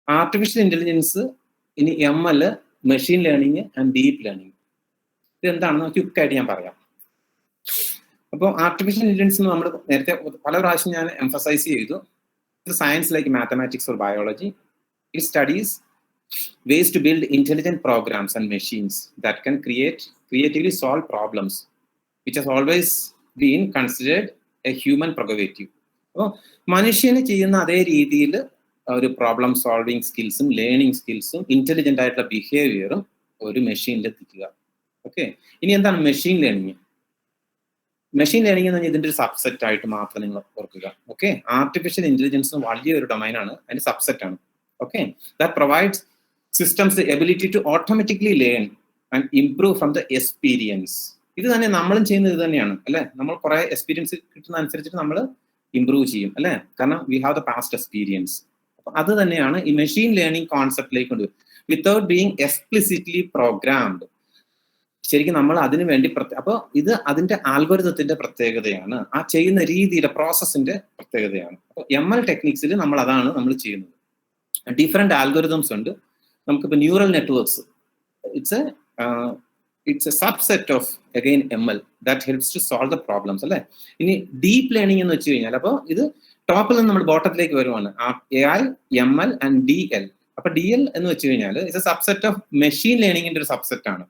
Artificial intelligence, ഇനി ML, machine learning and deep learning. ഇതെന്താണെന്ന് ക്വിക്കായിട്ട് ഞാൻ പറയാം. അപ്പോൾ ആർട്ടിഫിഷ്യൽ ഇന്റലിജൻസ് നമ്മൾ നേരത്തെ പല പ്രാവശ്യം ഞാൻ എംഫസൈസ് ചെയ്തു. Science like mathematics or biology. It studies ways to build intelligent programs and machines that can creatively solve problems, which has always been considered a human prerogative. അപ്പോൾ മനുഷ്യന് ചെയ്യുന്ന അതേ രീതിയിൽ ഒരു പ്രോബ്ലം സോൾവിങ് സ്കിൽസും ലേണിംഗ് സ്കിൽസും intelligent ആയിട്ടുള്ള ബിഹേവിയറും ഒരു മെഷീനിൽ എത്തിക്കുക. ഓക്കെ, ഇനി എന്താണ് മെഷീൻ ലേണിംഗ്? മെഷീൻ ലേണിംഗ് എന്ന് പറഞ്ഞാൽ ഇതിന്റെ ഒരു സബ്സെറ്റ് ആയിട്ട് മാത്രം നിങ്ങൾ ഓർക്കുക. ഓക്കെ, ആർട്ടിഫിഷ്യൽ ഇന്റലിജൻസ് വലിയൊരു ഡൊമൈനാണ്, അതിന്റെ സബ്സെറ്റ് ആണ്. Okay, that provides systems the ability to automatically learn and improve from the experience. ഇത് തന്നെ നമ്മളും ചെയ്യുന്നത് ഇത് തന്നെയാണ് അല്ലെ. നമ്മൾ കുറെ എക്സ്പീരിയൻസ് കിട്ടുന്ന അനുസരിച്ചിട്ട് നമ്മൾ ഇംപ്രൂവ് ചെയ്യും അല്ലെ, കാരണം we have the past experience. അപ്പൊ അത് തന്നെയാണ് ഈ മെഷീൻ ലേണിംഗ് കോൺസെപ്റ്റിലേക്ക് കൊണ്ടുവരും, വിത്തൗട്ട് ബീങ് എക്സ്പ്ലിസിറ്റ്ലി പ്രോഗ്രാംഡ്. ശരിക്കും നമ്മൾ അതിനു വേണ്ടി അപ്പോൾ ഇത് അതിന്റെ ആൽഗോരിതത്തിന്റെ പ്രത്യേകതയാണ്, ആ ചെയ്യുന്ന രീതിയുടെ പ്രോസസ്സിന്റെ പ്രത്യേകതയാണ്. അപ്പോൾ ML ടെക്നിക്സിൽ നമ്മൾ അതാണ് നമ്മൾ ചെയ്യുന്നത്. ഡിഫറെന്റ് ആൽഗോരിതംസ് ഉണ്ട്. നമുക്കിപ്പോൾ neural networks, it's a subset of again ML that helps to solve the problems അല്ലേ. ഇനി ഡീപ്പ് ലേണിംഗ് എന്ന് വെച്ച് കഴിഞ്ഞാൽ, അപ്പോൾ ഇത് ടോപ്പിൽ നിന്ന് നമ്മൾ ബോട്ടത്തിലേക്ക് വരുവാണ്. AI, ML and DL. അപ്പൊ DL എന്ന് വെച്ച് കഴിഞ്ഞാൽ it's a subset of machine ലേണിംഗിന്റെ ഒരു സബ്സെറ്റ് ആണ്.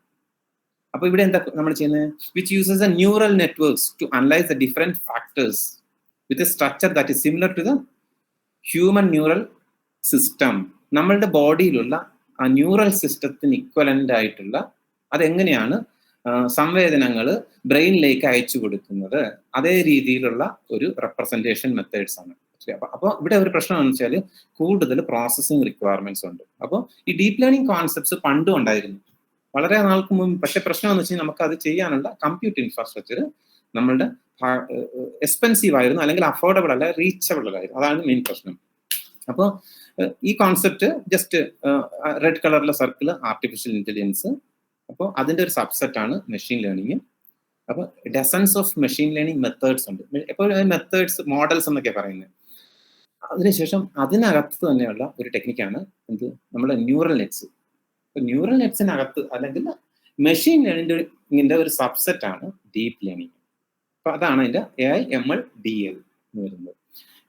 അപ്പൊ ഇവിടെ എന്താ നമ്മൾ ചെയ്യുന്നത്? Which uses a neural networks to analyse the different factors with a structure that is similar to the human neural system. നമ്മളുടെ ബോഡിയിലുള്ള ആ ന്യൂറൽ സിസ്റ്റത്തിന് ഇക്വലന്റ് ആയിട്ടുള്ള അതെങ്ങനെയാണ് സംവേദനങ്ങൾ ബ്രെയിനിലേക്ക് അയച്ചു കൊടുക്കുന്നത്, അതേ രീതിയിലുള്ള ഒരു റെപ്രസെന്റേഷൻ മെത്തേഡ്സ് ആണ്. അപ്പോൾ ഇവിടെ ഒരു പ്രശ്നം എന്ന് വെച്ചാൽ കൂടുതൽ പ്രോസസ്സിംഗ് റിക്വയർമെന്റ്സ് ഉണ്ട്. അപ്പോൾ ഈ ഡീപ്പ് ലേണിംഗ് കോൺസെപ്റ്റ്സ് പണ്ടും ഉണ്ടായിരുന്നു, വളരെ നാൾക്ക് മുമ്പ്. പക്ഷെ പ്രശ്നം എന്ന് വെച്ചാൽ നമുക്ക് അത് ചെയ്യാനുള്ള കമ്പ്യൂട്ടർ ഇൻഫ്രാസ്ട്രക്ചർ നമ്മളുടെ എക്സ്പെൻസീവ് ആയിരുന്നു, അല്ലെങ്കിൽ അഫോർഡബിൾ അല്ല, റീച്ചബിൾ അല്ലായിരുന്നു. അതാണ് മെയിൻ പ്രശ്നം. അപ്പോൾ ഈ കോൺസെപ്റ്റ് ജസ്റ്റ് റെഡ് കളറിലെ സർക്കിൾ ആർട്ടിഫിഷ്യൽ ഇന്റലിജൻസ്. അപ്പോൾ അതിന്റെ ഒരു സബ്സെറ്റ് ആണ് മെഷീൻ ലേണിംഗ്. അപ്പോൾ dozens of machine learning methods ഉണ്ട്. ഇപ്പോൾ മെത്തേഡ്സ്, മോഡൽസ് എന്നൊക്കെ പറയുന്നത്. അതിനുശേഷം അതിനകത്ത് തന്നെയുള്ള ഒരു ടെക്നിക്കാണ് എന്ത്, നമ്മുടെ ന്യൂറൽ നെറ്റ്സ്. ന്യൂറൽ നെറ്റ്സിനകത്ത് അല്ലെങ്കിൽ മെഷീൻ ലേണിംഗിന്റെ ഒരു സബ്സെറ്റ് ആണ് ഡീപ്പ് ലേണിംഗ്. അപ്പൊ അതാണ് അതിന്റെ AI, ML, DL എന്ന് വരുന്നത്.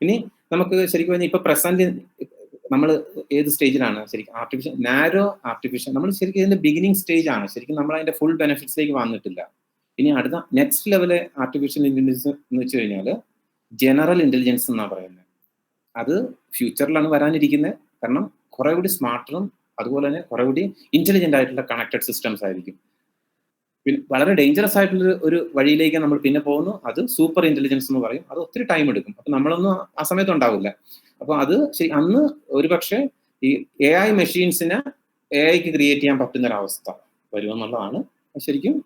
ഇനി നമുക്ക് ശരിക്കും പറഞ്ഞാൽ ഇപ്പൊ പ്രസന്റ് നമ്മൾ ഏത് സ്റ്റേജിലാണ് ശരിക്കും ആർട്ടിഫിഷ്യൽ, നാരോ ആർട്ടിഫിഷ്യൽ, നമ്മൾ ശരിക്കും ഇതിന്റെ ബിഗിനിങ് സ്റ്റേജ് ആണ്. ശരിക്കും നമ്മൾ അതിന്റെ ഫുൾ ബെനിഫിറ്റ്സിലേക്ക് വന്നിട്ടില്ല. ഇനി അടുത്ത നെക്സ്റ്റ് ലെവല് ആർട്ടിഫിഷ്യൽ ഇന്റലിജൻസ് എന്ന് വെച്ച് കഴിഞ്ഞാൽ ജനറൽ ഇന്റലിജൻസ് എന്നാണ് പറയുന്നത്. അത് ഫ്യൂച്ചറിലാണ് വരാനിരിക്കുന്നത്. കാരണം കുറെ കൂടി സ്മാർട്ടറും അതുപോലെ തന്നെ കുറെ കൂടി ഇന്റലിജന്റ് ആയിട്ടുള്ള കണക്റ്റഡ് സിസ്റ്റംസ് ആയിരിക്കും. പിന്നെ വളരെ ഡേഞ്ചറസ് ആയിട്ടുള്ള ഒരു വഴിയിലേക്ക് നമ്മൾ പിന്നെ പോകുന്നു, അത് സൂപ്പർ ഇന്റലിജൻസ് എന്ന് പറയും. അത് ഒത്തിരി ടൈം എടുക്കും. അപ്പൊ നമ്മളൊന്നും ആ സമയത്ത് ഉണ്ടാവില്ല. അപ്പൊ അത് അന്ന് ഒരു പക്ഷേ ഈ AI മെഷീൻസിനെ AIക്ക് ക്രിയേറ്റ് ചെയ്യാൻ പറ്റുന്ന ഒരു അവസ്ഥ വരുമെന്നുള്ളതാണ് ശരിക്കും.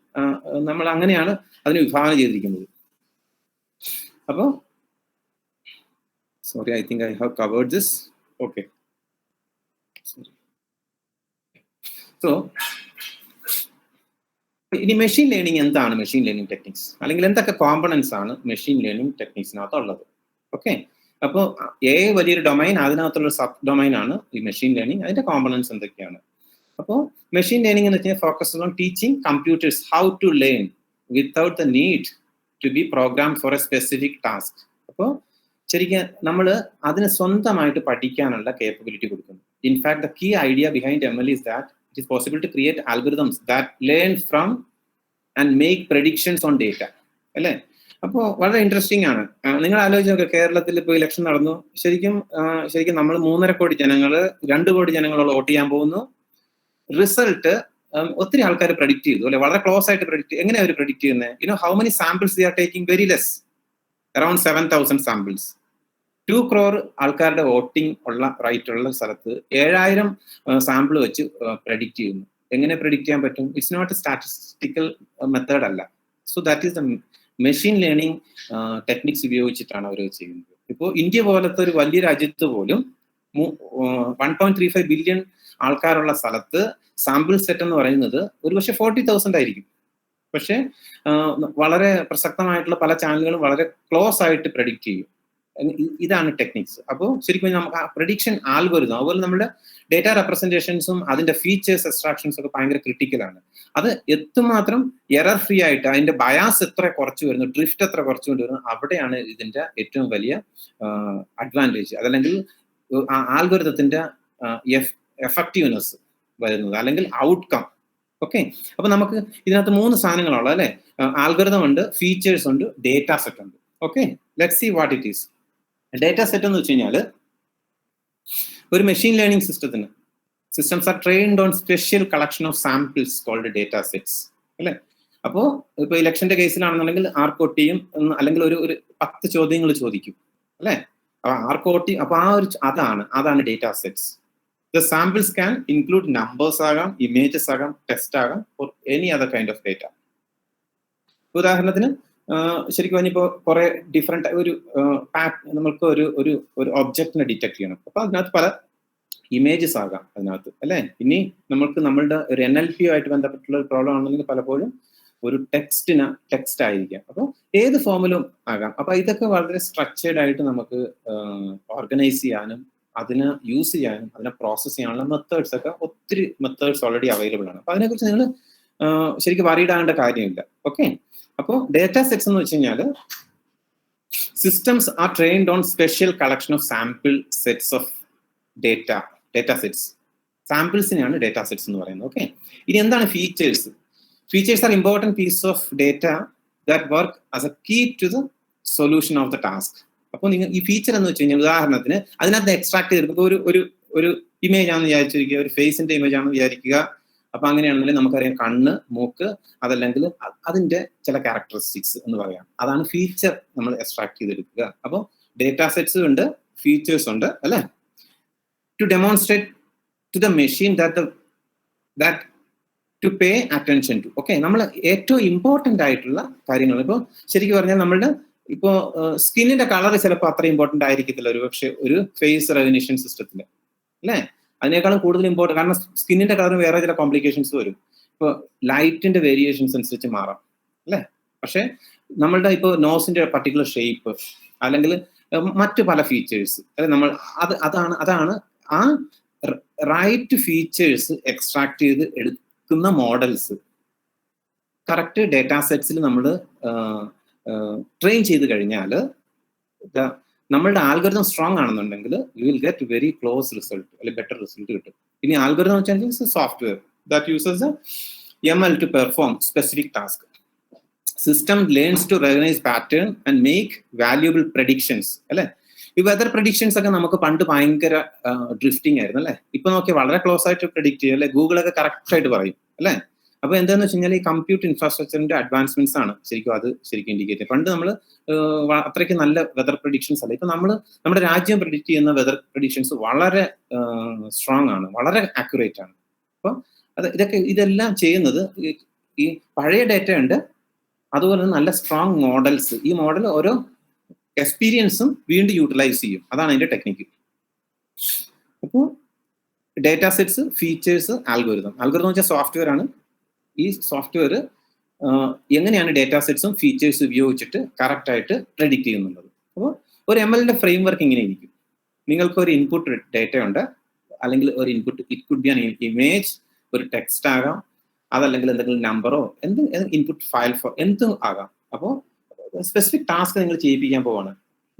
നമ്മൾ അങ്ങനെയാണ് അതിന് വിഭാവന ചെയ്തിരിക്കുന്നത്. അപ്പൊ sorry, I think I have covered this. Okay, so ഇനി മെഷീൻ ലേണിംഗ് എന്താണ്? മെഷീൻ ലേണിംഗ് ടെക്നിക്സ് അല്ലെങ്കിൽ എന്തൊക്കെ കോമ്പണൻസ് ആണ് മെഷീൻ ലേണിംഗ് ടെക്നിക്സിനകത്ത് ഉള്ളത്? ഓക്കെ, അപ്പോൾ വലിയൊരു ഡൊമൈൻ, അതിനകത്തുള്ള സബ് ഡൊമൈൻ ആണ് ഈ മെഷീൻ ലേണിംഗ്. അതിന്റെ കോമ്പണൻസ് എന്തൊക്കെയാണ്? അപ്പോൾ മെഷീൻ ലേണിംഗ് എന്ന് വെച്ചാൽ focus on teaching computers how to learn without the need to be program for a specific task. അപ്പോൾ ശരിക്കും നമ്മൾ അതിന് സ്വന്തമായിട്ട് പഠിക്കാനുള്ള കേപ്പബിലിറ്റി കൊടുക്കുന്നു. In fact the key idea behind ML is that it is possible to create algorithms that learn from and make predictions on data. അല്ലേ? അപ്പോൾ വളരെ ഇൻട്രസ്റ്റിംഗ് ആണ്. നിങ്ങൾ ആലോചിച്ച് നോക്കുക, കേരളത്തിൽ ഇപ്പോൾ ഇലക്ഷൻ നടന്നു. ശരിക്കും നമ്മൾ 3.5 കോടി ജനങ്ങൾ, 2 കോടി ജനങ്ങളോളം വോട്ട് ചെയ്യാൻ പോകുന്നു. റിസൾട്ട് ഒത്തിരി ആൾക്കാർ പ്രഡിക്റ്റ് ചെയ്തു അല്ലെ, വളരെ ക്ലോസ് ആയിട്ട് പ്രഡിക്റ്റ്. എങ്ങനെയാണ് അവർ പ്രഡിക്റ്റ് ചെയ്യുന്നത്? How many samples they are taking? Very less, around 7,000 samples. 2 crore ആൾക്കാരുടെ വോട്ടിംഗ് ഉള്ള റൈറ്റ് ഉള്ള സ്ഥലത്ത് 7,000 സാമ്പിൾ വെച്ച് പ്രഡിക്റ്റ് ചെയ്യുന്നു. എങ്ങനെ പ്രഡിക്റ്റ് ചെയ്യാൻ പറ്റും? It's not a statistical method അല്ല. So that is the machine learning techniques ഉപയോഗിച്ചിട്ടാണ് അവർ ചെയ്യുന്നത്. ഇപ്പോൾ ഇന്ത്യ പോലത്തെ ഒരു വലിയ രാജ്യത്ത് പോലും 1.35 ബില്യൺ ആൾക്കാരുള്ള സ്ഥലത്ത് സാമ്പിൾ സെറ്റ് എന്ന് പറയുന്നത് ഒരുപക്ഷെ 40,000 ആയിരിക്കും. പക്ഷെ വളരെ പ്രസക്തമായിട്ടുള്ള പല ചാനലുകളും വളരെ ക്ലോസ് ആയിട്ട് പ്രഡിക്റ്റ് ചെയ്യും. ഇതാണ് ടെക്നിക്സ്. അപ്പോൾ ശരിക്കും നമുക്ക് പ്രഡിക്ഷൻ ആൽഗോരിതം അതുപോലെ നമ്മുടെ ഡേറ്റ റെപ്രസെന്റേഷൻസും അതിന്റെ ഫീച്ചേഴ്സ് എക്സ്ട്രാക്ഷൻസും ഒക്കെ ഭയങ്കര ക്രിട്ടിക്കലാണ്. അത് എത്രമാത്രം എറർ ഫ്രീ ആയിട്ട് അതിന്റെ ബയാസ് എത്ര കുറച്ച് വരുന്നു, ഡ്രിഫ്റ്റ് എത്ര കുറച്ച് കൊണ്ടുവരുന്നു, അവിടെയാണ് ഇതിന്റെ ഏറ്റവും വലിയ അഡ്വാൻറ്റേജ്. അതല്ലെങ്കിൽ ആൽഗോരിതത്തിന്റെ എഫക്റ്റീവ്നെസ് വരുന്നത്, അല്ലെങ്കിൽ ഔട്ട്കം. ഓക്കെ, അപ്പൊ നമുക്ക് ഇതിനകത്ത് 3 സാധനങ്ങളുള്ളത് അല്ലെ. ആൽഗോരിതം ഉണ്ട്, ഫീച്ചേഴ്സ് ഉണ്ട്, ഡേറ്റ സെറ്റ് ഉണ്ട്. Okay, let's see what it is. Data set എന്ന് വെച്ച് കഴിഞ്ഞാൽ ഒരു machine learning systems are trained on special collection of samples called data sets അല്ലെ. അപ്പോ ഇപ്പൊ ഇലക്ഷന്റെ കേസിലാണെന്നുണ്ടെങ്കിൽ ആർക്കോട്ടിയും അല്ലെങ്കിൽ ഒരു 10 ചോദ്യങ്ങൾ ചോദിക്കും അല്ലെ. ആർക്കോട്ടി അപ്പൊ അതാണ് data sets. The samples can include numbers ആകാം, images ആകാം, ടെക്സ്റ്റ് ആകാം, or any other kind of data. ഉദാഹരണത്തിന് ശരിക്കും പറഞ്ഞിപ്പോ കുറെ ഡിഫറെന്റ് നമുക്ക് ഒരു ഒബ്ജക്റ്റിനെ ഡിറ്റക്ട് ചെയ്യണം. അപ്പൊ അതിനകത്ത് പല ഇമേജസ് ആകാം അതിനകത്ത് അല്ലെ. ഇനി നമ്മളുടെ ഒരു NLP ആയിട്ട് ബന്ധപ്പെട്ടുള്ള ഒരു പ്രോബ്ലം ആണെന്നുണ്ടെങ്കിൽ പലപ്പോഴും ഒരു ടെക്സ്റ്റ് ആയിരിക്കാം. അപ്പോൾ ഏത് ഫോമിലും ആകാം. അപ്പൊ ഇതൊക്കെ വളരെ സ്ട്രക്ചേർഡ് ആയിട്ട് നമുക്ക് ഓർഗനൈസ് ചെയ്യാനും അതിനെ യൂസ് ചെയ്യാനും അതിനെ പ്രോസസ് ചെയ്യാനുള്ള മെത്തേഡ്സ് ഒക്കെ ഒത്തിരി മെത്തേഡ്സ് ഓൾറെഡി അവൈലബിൾ ആണ്. അപ്പൊ അതിനെക്കുറിച്ച് നിങ്ങൾ ശരിക്കും വറിയിടാവേണ്ട കാര്യമില്ല. ഓക്കെ, അപ്പോൾ ഡേറ്റ സെറ്റ്സ് എന്ന് വെച്ച് കഴിഞ്ഞാൽ systems are trained on special collection of sample sets of data sets. സാമ്പിൾസിനെയാണ് ഡേറ്റ സെറ്റ്സ് എന്ന് പറയുന്നത്. ഓക്കെ, ഇനി എന്താണ് features? Features are important piece of data that work as a key to the solution of the task. അപ്പോൾ നിങ്ങൾ ഈ feature എന്ന് വെച്ച് കഴിഞ്ഞാൽ ഉദാഹരണത്തിന് അതിനകത്ത് എക്സ്ട്രാക്ട് ചെയ്തെടുക്കുമ്പോൾ ഒരു ഇമേജ് ആണെന്ന് വിചാരിച്ചിരിക്കുക, ഒരു ഫേസിന്റെ ഇമേജ് ആണെന്ന് വിചാരിക്കുക. അപ്പൊ അങ്ങനെയാണെന്നുണ്ടെങ്കിൽ നമുക്കറിയാം കണ്ണ്, മൂക്ക്, അതല്ലെങ്കിൽ അതിന്റെ ചില ക്യാരക്ടറിസ്റ്റിക്സ് എന്ന് പറയാം. അതാണ് ഫീച്ചർ നമ്മൾ എക്സ്ട്രാക്ട് ചെയ്തെടുക്കുക. അപ്പോൾ ഡേറ്റ സെറ്റ്സ് ഉണ്ട്, ഫീച്ചേഴ്സ് ഉണ്ട് അല്ലെ. To demonstrate to the machine that to pay attention to. Okay, നമ്മൾ ഏറ്റവും ഇമ്പോർട്ടന്റ് ആയിട്ടുള്ള കാര്യങ്ങൾ ഇപ്പോൾ ശരിക്കും പറഞ്ഞാൽ നമ്മളുടെ ഇപ്പോ സ്കിന്നിന്റെ കളർ ചിലപ്പോൾ അത്ര ഇമ്പോർട്ടന്റ് ആയിരിക്കത്തില്ല ഒരുപക്ഷെ ഒരു ഫേസ് റെക്കഗ്നിഷൻ സിസ്റ്റത്തിൽ അല്ലെ. അതിനേക്കാളും കൂടുതൽ ഇമ്പോർട്ടന്റ്, കാരണം സ്കിന്നിന്റെ കളറിന് വേറെ ചില കോംപ്ലിക്കേഷൻസ് വരും. ഇപ്പോൾ ലൈറ്റിന്റെ വേരിയേഷൻസ് അനുസരിച്ച് മാറാം അല്ലെ. പക്ഷെ നമ്മളുടെ ഇപ്പോൾ നോസിന്റെ പർട്ടിക്കുലർ ഷേപ്പ് അല്ലെങ്കിൽ മറ്റു പല ഫീച്ചേഴ്സ് അല്ലെ, നമ്മൾ അതാണ് ആ റൈറ്റ് ഫീച്ചേഴ്സ് എക്സ്ട്രാക്ട് ചെയ്ത് എടുക്കുന്ന മോഡൽസ് കറക്റ്റ് ഡേറ്റ സെറ്റ്സിൽ നമ്മൾ ട്രെയിൻ ചെയ്ത് കഴിഞ്ഞാൽ നമ്മളുടെ ആൽഗോരിതം സ്ട്രോങ് ആണെന്നുണ്ടെങ്കിൽ you will get very close result അല്ലെങ്കിൽ ബെറ്റർ റിസൾട്ട് കിട്ടും. ഇനി ആൽഗോരിതം വെച്ചാൽ software that uses ML to perform specific task. System learns to recognize pattern and make valuable predictions അല്ലെ. ഈ വെതർ പ്രഡിക്ഷൻസ് ഒക്കെ നമുക്ക് പണ്ട് ഭയങ്കര ഡ്രിഫ്റ്റിംഗ് ആയിരുന്നു അല്ലെ. ഇപ്പൊ നോക്കി വളരെ ക്ലോസ് ആയിട്ട് പ്രെഡിക്റ്റ് ചെയ്യും അല്ലെ. ഗൂഗിളൊക്കെ കറക്റ്റ് ആയിട്ട് പറയും അല്ലെ. അപ്പൊ എന്താന്ന് വെച്ച് കഴിഞ്ഞാൽ ഈ കമ്പ്യൂട്ടർ ഇൻഫ്രാസ്ട്രക്ചറിന്റെ അഡ്വാൻസ്മെന്റ്സ് ആണ് ശരിക്കും ഇൻഡിക്കേറ്റ്. പണ്ട് നമ്മൾ അത്രയ്ക്ക് നല്ല വെതർ പ്രഡിക്ഷൻസ് അല്ല. ഇപ്പൊ നമ്മുടെ രാജ്യം പ്രെഡിക്റ്റ് ചെയ്യുന്ന വെതർ പ്രഡിക്ഷൻസ് വളരെ സ്ട്രോങ് ആണ്, വളരെ ആക്യുറേറ്റ് ആണ്. അപ്പൊ ഇതെല്ലാം ചെയ്യുന്നത് ഈ പഴയ ഡേറ്റ ഉണ്ട്, അതുപോലെ നല്ല സ്ട്രോങ് മോഡൽസ്. ഈ മോഡൽ ഓരോ എക്സ്പീരിയൻസും വീണ്ടും യൂട്ടിലൈസ് ചെയ്യും. അതാണ് അതിന്റെ ടെക്നിക്ക്. അപ്പോൾ ഡേറ്റ സെറ്റ്സ്, ഫീച്ചേഴ്സ്, ആൽഗോരിതം എന്ന് വെച്ചാൽ സോഫ്റ്റ്വെയർ ആണ്. ഈ സോഫ്റ്റ്വെയർ എങ്ങനെയാണ് ഡേറ്റ സെറ്റ്സും ഫീച്ചേഴ്സും ഉപയോഗിച്ചിട്ട് കറക്റ്റ് ആയിട്ട് പ്രെഡിക്റ്റ് ചെയ്യുന്നുള്ളത്. അപ്പോൾ ഒരു MLന്റെ ഫ്രെയിം വർക്ക് ഇങ്ങനെ ഇരിക്കും. നിങ്ങൾക്ക് ഒരു ഇൻപുട്ട് ഡേറ്റ ഉണ്ട്, അല്ലെങ്കിൽ ഒരു input it could be an image, ഒരു ടെക്സ്റ്റ് ആകാം, അതല്ലെങ്കിൽ എന്തെങ്കിലും നമ്പറോ ഇൻപുട്ട് ഫയൽ എന്തും ആകാം. അപ്പോൾ സ്പെസിഫിക് ടാസ്ക് നിങ്ങൾ ചെയ്യിപ്പിക്കാൻ പോവാണ്.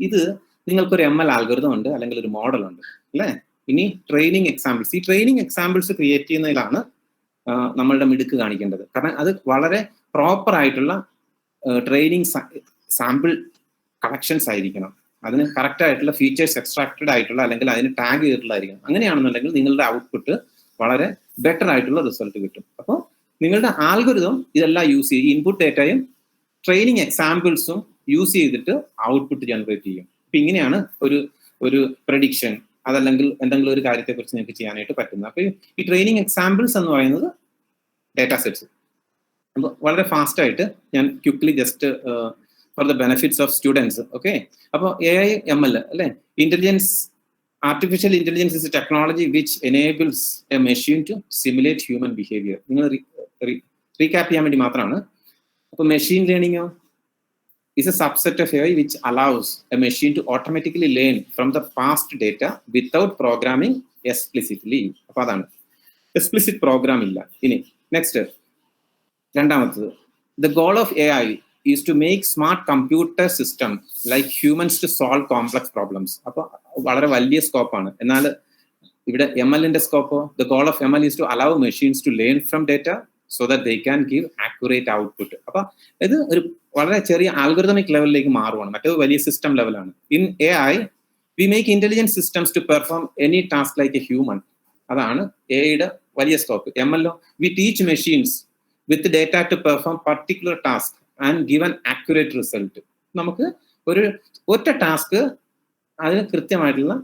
ഇത് നിങ്ങൾക്കൊരു ML ആൽഗോരിതം ഉണ്ട്, അല്ലെങ്കിൽ ഒരു മോഡൽ ഉണ്ട് അല്ലേ. ഇനി ട്രെയിനിങ് എക്സാമ്പിൾസ്. ഈ ട്രെയിനിങ് എക്സാമ്പിൾസ് ക്രിയേറ്റ് ചെയ്യുന്നതിലാണ് നമ്മളുടെ മിടുക്ക് കാണിക്കേണ്ടത്. കാരണം അത് വളരെ പ്രോപ്പർ ആയിട്ടുള്ള ട്രെയിനിങ് സാമ്പിൾ കളക്ഷൻസ് ആയിരിക്കണം. അതിന് കറക്റ്റ് ആയിട്ടുള്ള ഫീച്ചേഴ്സ് എക്സ്ട്രാക്റ്റഡ് ആയിട്ടുള്ള, അല്ലെങ്കിൽ അതിന് ടാഗ് ചെയ്തിട്ടുള്ളതായിരിക്കണം. അങ്ങനെയാണെന്നുണ്ടെങ്കിൽ നിങ്ങളുടെ ഔട്ട്പുട്ട് വളരെ ബെറ്റർ ആയിട്ടുള്ള റിസൾട്ട് കിട്ടും. അപ്പോൾ നിങ്ങളുടെ ആൽഗോരിതം ഇതെല്ലാം യൂസ് ചെയ്യും, ഇൻപുട്ട് ഡേറ്റയും ട്രെയിനിങ് എക്സാമ്പിൾസും യൂസ് ചെയ്തിട്ട് ഔട്ട്പുട്ട് ജനറേറ്റ് ചെയ്യും. അപ്പൊ ഇങ്ങനെയാണ് ഒരു പ്രഡിക്ഷൻ അതല്ലെങ്കിൽ എന്തെങ്കിലും ഒരു കാര്യത്തെക്കുറിച്ച് നിങ്ങൾക്ക് ചെയ്യാനായിട്ട് പറ്റുന്നത്. അപ്പൊ ഈ ട്രെയിനിങ് എക്സാമ്പിൾസ് എന്ന് പറയുന്നത് ഡേറ്റ സെറ്റ്സ്. അപ്പോൾ വളരെ ഫാസ്റ്റ് ആയിട്ട് ഞാൻ quickly just for the benefits of students. Okay, അപ്പോൾ AI ML അല്ലെ. Artificial intelligence is a technology which enables a machine to simulate human behaviour. നിങ്ങൾ റീക്യാപ്പ് ചെയ്യാൻ വേണ്ടി മാത്രമാണ്. അപ്പോൾ മെഷീൻ ലേണിംഗോ is a subset of AI which allows a machine to automatically learn from the past data without programming explicitly. അപ്പോൾ അതാണ് explicit programme ഇല്ല. ഇനി നെക്സ്റ്റ് രണ്ടാമത്തത്, the goal of AI is to make smart computer system like humans to solve complex problems. അപ്പോൾ വളരെ വലിയ സ്കോപ്പാണ്. എന്നാൽ ഇവിടെ MLന്റെ സ്കോപ്പോ, the goal of ML is to allow machines to learn from data so that they can give accurate output. അപ്പൊ ഇത് ഒരു വളരെ ചെറിയ ആൽഗോരിതമിക് ലെവലിലേക്ക് മാറുവാണ്, മറ്റേത് വലിയ സിസ്റ്റം ലെവലാണ്. In AI we make intelligent systems to perform any task like a human. അതാണ് എയുടെ വലിയ scope. MLO we teach machines with data to perform particular task and give an accurate result. നമുക്ക് ഒരു ഒറ്റ ടാസ്ക് അതിന് കൃത്യമായിട്ടുള്ള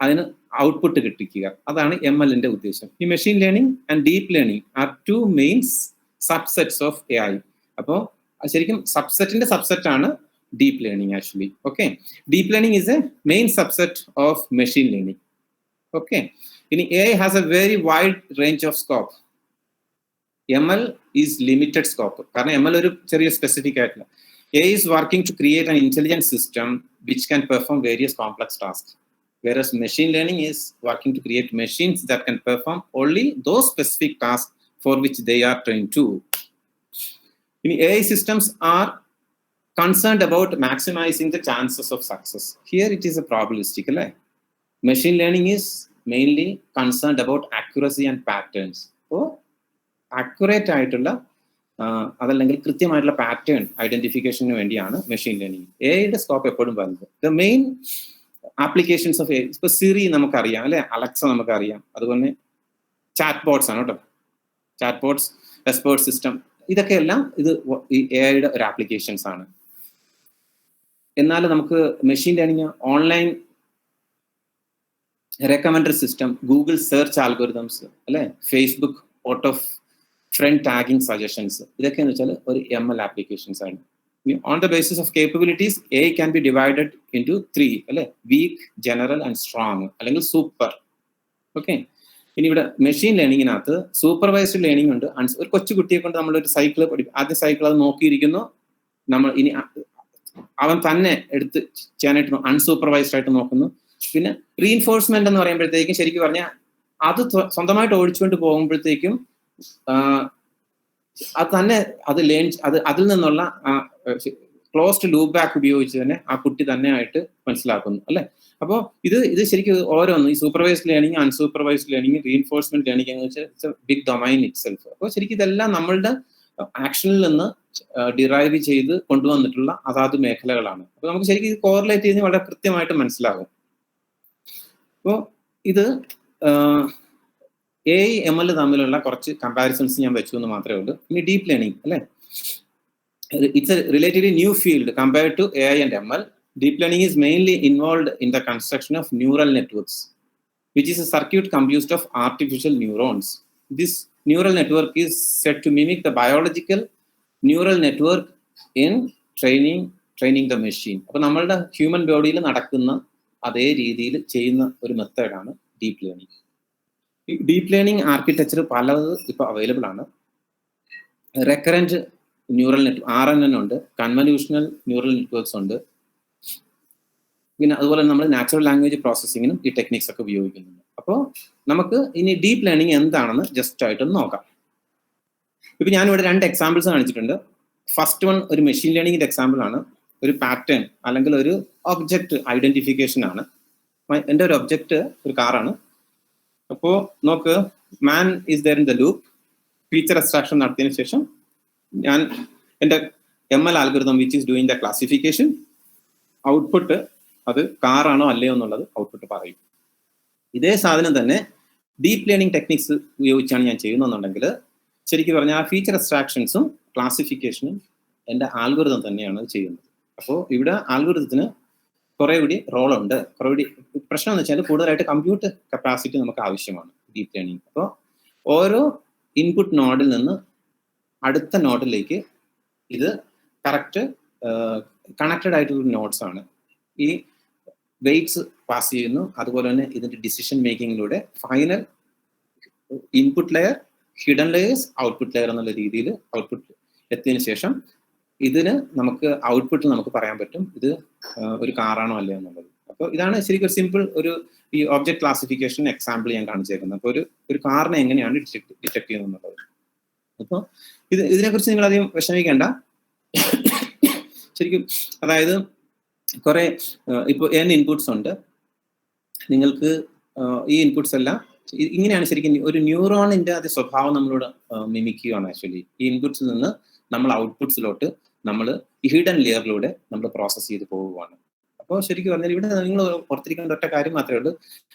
അതിന് ഔട്ട്പുട്ട് കിട്ടിക്കുക, അതാണ് MLന്റെ ഉദ്ദേശം. ഈ machine learning and deep learning are two main subsets of AI. അപ്പോൾ ശരിക്കും സബ്സെറ്റിന്റെ സബ്സെറ്റ് ആണ് deep learning actually. Okay, deep learning is a main subset of machine learning. Okay, ഇനി AI has a very wide range of scope. ML is limited scope, കാരണം ML ഒരു ചെറിയ specific ആയിട്ടില്ല. AI is working to create an intelligent system which can perform various complex tasks, whereas machine learning is working to create machines that can perform only those specific tasks for which they are trained to. AI systems are concerned about maximizing the chances of success. Here it is a probabilistic. Machine learning is mainly concerned about accuracy and patterns. So accurate ആയിട്ടുള്ള അതല്ലെങ്കിൽ കൃത്യമായിട്ടുള്ള pattern ഐഡന്റിഫിക്കേഷന് വേണ്ടിയാണ് machine learning. എയുടെ scope എപ്പോഴും പറയുന്നത് the main applications of AI, ഇപ്പൊ Siri നമുക്കറിയാം അല്ലെ, അലക്സ നമുക്കറിയാം, അതുപോലെ ചാറ്റ് ബോട്ട്സ് ആണ് കേട്ടോ, ചാറ്റ് ബോട്ട്സ്, റെസ്പോൺസ് സിസ്റ്റം, ഇതൊക്കെ എല്ലാം ഇത് ഈ എയുടെ ഒരു ആപ്ലിക്കേഷൻസ് ആണ്. എന്നാൽ നമുക്ക് machine learning online recommender system, Google search algorithms അല്ലെ, Facebook auto friend tagging suggestions, ഇതൊക്കെയെന്ന് വെച്ചാൽ ഒരു ML ആപ്ലിക്കേഷൻസ് ആണ്. On the basis of capabilities AI can be divided into 3 അല്ലെ, വീക്ക്, ജനറൽ ആൻഡ് സ്ട്രോങ് അല്ലെങ്കിൽ സൂപ്പർ. ഓക്കെ, ഇനി ഇവിടെ machine ലേണിങ്ങിനകത്ത് supervised learning ഉണ്ട്. ഒരു കൊച്ചു കുട്ടിയെ കൊണ്ട് നമ്മളൊരു സൈക്കിൾ പഠിക്കും, ആദ്യ സൈക്കിൾ അത് നോക്കിയിരിക്കുന്നു, നമ്മൾ ഇനി അവൻ തന്നെ എടുത്ത് ചെയ്യാനായിട്ട് അൺസൂപ്പർവൈസ്ഡ് ആയിട്ട് നോക്കുന്നു. പിന്നെ റീഇൻഫോഴ്സ്മെന്റ് എന്ന് പറയുമ്പോഴത്തേക്കും ശരിക്കും പറഞ്ഞാൽ അത് സ്വന്തമായിട്ട് ഓടിച്ചുകൊണ്ട് പോകുമ്പോഴത്തേക്കും അത് തന്നെ അത് ലേൺ അതിൽ നിന്നുള്ള ക്ലോസ്ഡ് ലൂപ്പ് ബാക്ക് ഉപയോഗിച്ച് തന്നെ ആ കുട്ടി തന്നെ ആയിട്ട് മനസ്സിലാക്കുന്നു അല്ലെ. അപ്പോൾ ഇത് ശരിക്കും ഓരോന്നും ഈ supervised learning, unsupervised learning, reinforcement learning എന്ന് വെച്ചാൽ it's a big domain itself. അപ്പോൾ ശരിക്കും ഇതെല്ലാം നമ്മളുടെ ആക്ഷനിൽ നിന്ന് ഡിറൈവ് ചെയ്ത് കൊണ്ടുവന്നിട്ടുള്ള അതാത് മേഖലകളാണ്. അപ്പോൾ നമുക്ക് ശരിക്കും ഇത് കോറിലേറ്റ് ചെയ്ത് വളരെ കൃത്യമായിട്ട് മനസ്സിലാകും. അപ്പോൾ ഇത് AI ML തമ്മിലുള്ള കുറച്ച് കമ്പാരിസൺസ് ഞാൻ വെച്ചു എന്ന് മാത്രമേ ഉള്ളൂ. ഇനി ഡീപ്പ് ലേണിംഗ് അല്ലെ, it's a relatively new field compared to AI and ML. Deep learning is mainly involved in the construction of neural networks, which is a circuit composed of artificial neurons. This neural network is said to mimic the biological neural network in training the machine. അപ്പോൾ നമ്മളുടെ human ബോഡിയിൽ നടക്കുന്ന അതേ രീതിയിൽ ചെയ്യുന്ന ഒരു മെത്തേഡാണ് deep learning. Deep learning architecture പലത് ഇപ്പോൾ അവൈലബിൾ ആണ്. റെക്കറന്റ് ന്യൂറൽ നെറ്റ്വർക്ക് RNN ഉണ്ട്, കൺവല്യൂഷണൽ ന്യൂറൽ നെറ്റ്വർക്ക്സ് ഉണ്ട്, പിന്നെ അതുപോലെ നമ്മൾ നാച്ചുറൽ ലാംഗ്വേജ് പ്രോസസ്സിങ്ങിനും ഈ ടെക്നിക്സ് ഒക്കെ ഉപയോഗിക്കുന്നുണ്ട്. അപ്പോൾ നമുക്ക് ഇനി ഡീപ്പ് ലേണിംഗ് എന്താണെന്ന് ജസ്റ്റ് ആയിട്ടൊന്ന് നോക്കാം. ഇപ്പം ഞാനിവിടെ 2 എക്സാമ്പിൾസ് കാണിച്ചിട്ടുണ്ട്. ഫസ്റ്റ് വൺ ഒരു മെഷീൻ ലേണിംഗിന്റെ എക്സാമ്പിൾ ആണ്. ഒരു പാറ്റേൺ അല്ലെങ്കിൽ ഒരു ഒബ്ജക്റ്റ് ഐഡന്റിഫിക്കേഷൻ ആണ്. എൻ്റെ ഒരു ഒബ്ജക്റ്റ് ഒരു കാറാണ്. അപ്പോൾ നോക്ക്, man is there in the loop. Feature extraction നടത്തിയതിനു ശേഷം ഞാൻ എൻ്റെ ML algorithm which is doing the classification, output അത് കാറാണോ അല്ലയോ എന്നുള്ളത് ഔട്ട്പുട്ട് പറയും. ഇതേ സാധനം തന്നെ ഡീപ്പ് ലേണിംഗ് ടെക്നിക്സ് ഉപയോഗിച്ചാണ് ഞാൻ ചെയ്യുന്നതെന്നുണ്ടെങ്കിൽ ശരിക്കും പറഞ്ഞാൽ ആ ഫീച്ചർ എക്സ്ട്രാക്ഷൻസും ക്ലാസിഫിക്കേഷനും എൻ്റെ ആൽഗോരിതം തന്നെയാണ് ചെയ്യുന്നത്. അപ്പോൾ ഇവിടെ ആൽഗോരിതത്തിന് കുറെ കൂടി റോളുണ്ട്. കുറെ കൂടി പ്രശ്നം എന്ന് വെച്ചാൽ കൂടുതലായിട്ട് കമ്പ്യൂട്ടർ കപ്പാസിറ്റി നമുക്ക് ആവശ്യമാണ് ഡീപ്പ് ലേണിംഗ്. അപ്പോൾ ഓരോ ഇൻപുട്ട് നോഡിൽ നിന്ന് അടുത്ത നോഡിലേക്ക് ഇത് കറക്റ്റ് കണക്റ്റഡ് ആയിട്ടുള്ള നോഡ്സ് ആണ്. ഈ വെയ്റ്റ്സ് പാസ് ചെയ്യുന്നു, അതുപോലെ തന്നെ ഇതിന്റെ ഡിസിഷൻ മേക്കിങ്ങിലൂടെ final input layer, hidden layers, output layer എന്നുള്ള രീതിയിൽ ഔട്ട്പുട്ട് എത്തിയതിനു ശേഷം ഇതിന് നമുക്ക് ഔട്ട്പുട്ടിൽ നമുക്ക് പറയാൻ പറ്റും ഇത് ഒരു കാറാണോ അല്ലയോ എന്നുള്ളത്. അപ്പോൾ ഇതാണ് ശരിക്കും ഒരു സിമ്പിൾ ഒരു ഈ ഒബ്ജക്ട് ക്ലാസിഫിക്കേഷൻ എക്സാമ്പിൾ ഞാൻ കാണിച്ചേക്കുന്നത്. അപ്പോൾ ഒരു കാറിനെ എങ്ങനെയാണ് ഡിറ്റക്ട് ചെയ്യുന്നത് എന്നുള്ളത്. അപ്പോൾ ഇതിനെക്കുറിച്ച് നിങ്ങൾ അധികം വിഷമിക്കേണ്ട. ശരിക്കും അതായത് കുറെ ഇപ്പോൾ n ഇൻപുട്സ് ഉണ്ട്. നിങ്ങൾക്ക് ഈ ഇൻപുട്സ് എല്ലാം ഇങ്ങനെയാണ് ശരിക്കും ഒരു ന്യൂറോണിന്റെ അത് സ്വഭാവം നമ്മളോട് മിമിക്കുകയാണ്. ആക്ച്വലി ഈ ഇൻപുട്സിൽ നിന്ന് നമ്മൾ ഔട്ട്പുട്സിലോട്ട് നമ്മൾ ഈ ഹിഡൻ ലെയറിലൂടെ നമ്മൾ പ്രോസസ്സ് ചെയ്ത് പോവുകയാണ്. അപ്പോൾ ശരിക്കും പറഞ്ഞാൽ ഇവിടെ നിങ്ങൾ ഓർത്തിരിക്കേണ്ട ഒറ്റ കാര്യം മാത്രമേ ഉള്ളൂ.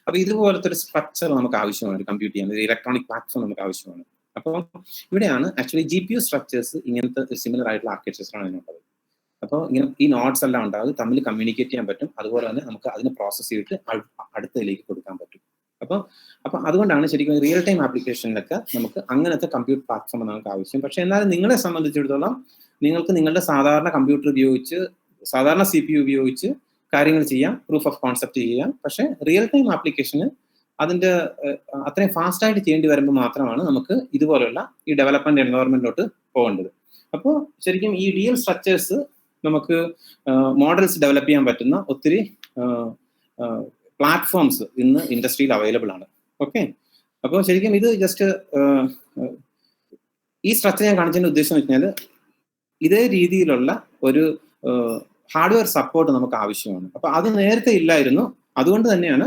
അപ്പോൾ ഇതുപോലത്തെ ഒരു സ്ട്രക്ചർ നമുക്ക് ആവശ്യമാണ് കമ്പ്യൂട്ട് ചെയ്യാൻ, ഒരു ഇലക്ട്രോണിക് പ്ലാറ്റ്ഫോം നമുക്ക് ആവശ്യമാണ്. അപ്പോൾ ഇവിടെയാണ് ആക്ച്വലി GPU സ്ട്രക്ചേഴ്സ് ഇങ്ങനത്തെ സിമിലർ ആയിട്ടുള്ള ആർക്കിടെക്ചറാണ് ഇതിനുള്ളത്. അപ്പോൾ ഇങ്ങനെ ഈ നോട്ട്സ് എല്ലാം ഉണ്ടാകും, തമ്മിൽ കമ്മ്യൂണിക്കേറ്റ് ചെയ്യാൻ പറ്റും. അതുപോലെ തന്നെ നമുക്ക് അതിനെ പ്രോസസ്സ് ചെയ്തിട്ട് അടുത്തതിലേക്ക് കൊടുക്കാൻ പറ്റും. അപ്പോൾ അതുകൊണ്ടാണ് ശരിക്കും റിയൽ ടൈം ആപ്ലിക്കേഷനിലൊക്കെ നമുക്ക് അങ്ങനത്തെ കമ്പ്യൂട്ടർ പ്ലാറ്റ്ഫോം നമുക്ക് ആവശ്യം. പക്ഷെ എന്നാലും നിങ്ങളെ സംബന്ധിച്ചിടത്തോളം നിങ്ങൾക്ക് നിങ്ങളുടെ സാധാരണ കമ്പ്യൂട്ടർ ഉപയോഗിച്ച് സാധാരണ CPU ഉപയോഗിച്ച് കാര്യങ്ങൾ ചെയ്യാം, പ്രൂഫ് ഓഫ് കോൺസെപ്റ്റ് ചെയ്യാം. പക്ഷെ റിയൽ ടൈം ആപ്ലിക്കേഷന് അതിന്റെ അത്രയും ഫാസ്റ്റ് ആയിട്ട് ചെയ്യേണ്ടി വരുമ്പോൾ മാത്രമാണ് നമുക്ക് ഇതുപോലുള്ള ഈ ഡെവലപ്മെന്റ് എൻവയോൺമെന്റിലോട്ട് പോകേണ്ടത്. അപ്പോൾ ശരിക്കും ഈ റിയൽ സ്ട്രക്ചേഴ്സ് നമുക്ക് മോഡൽസ് ഡെവലപ്പ് ചെയ്യാൻ പറ്റുന്ന ഒത്തിരി പ്ലാറ്റ്ഫോംസ് ഇന്ന് ഇൻഡസ്ട്രിയിൽ അവൈലബിൾ ആണ്. ഓക്കെ, അപ്പോൾ ശരിക്കും ഇത് ജസ്റ്റ് ഈ സ്ട്രക്ചർ ഞാൻ കാണിച്ചതിന്റെ ഉദ്ദേശം എന്ന് വെച്ചാൽ ഇതേ രീതിയിലുള്ള ഒരു ഹാർഡ്വെയർ സപ്പോർട്ട് നമുക്ക് ആവശ്യമാണ്. അപ്പൊ അത് നേരത്തെ ഇല്ലായിരുന്നു. അതുകൊണ്ട് തന്നെയാണ്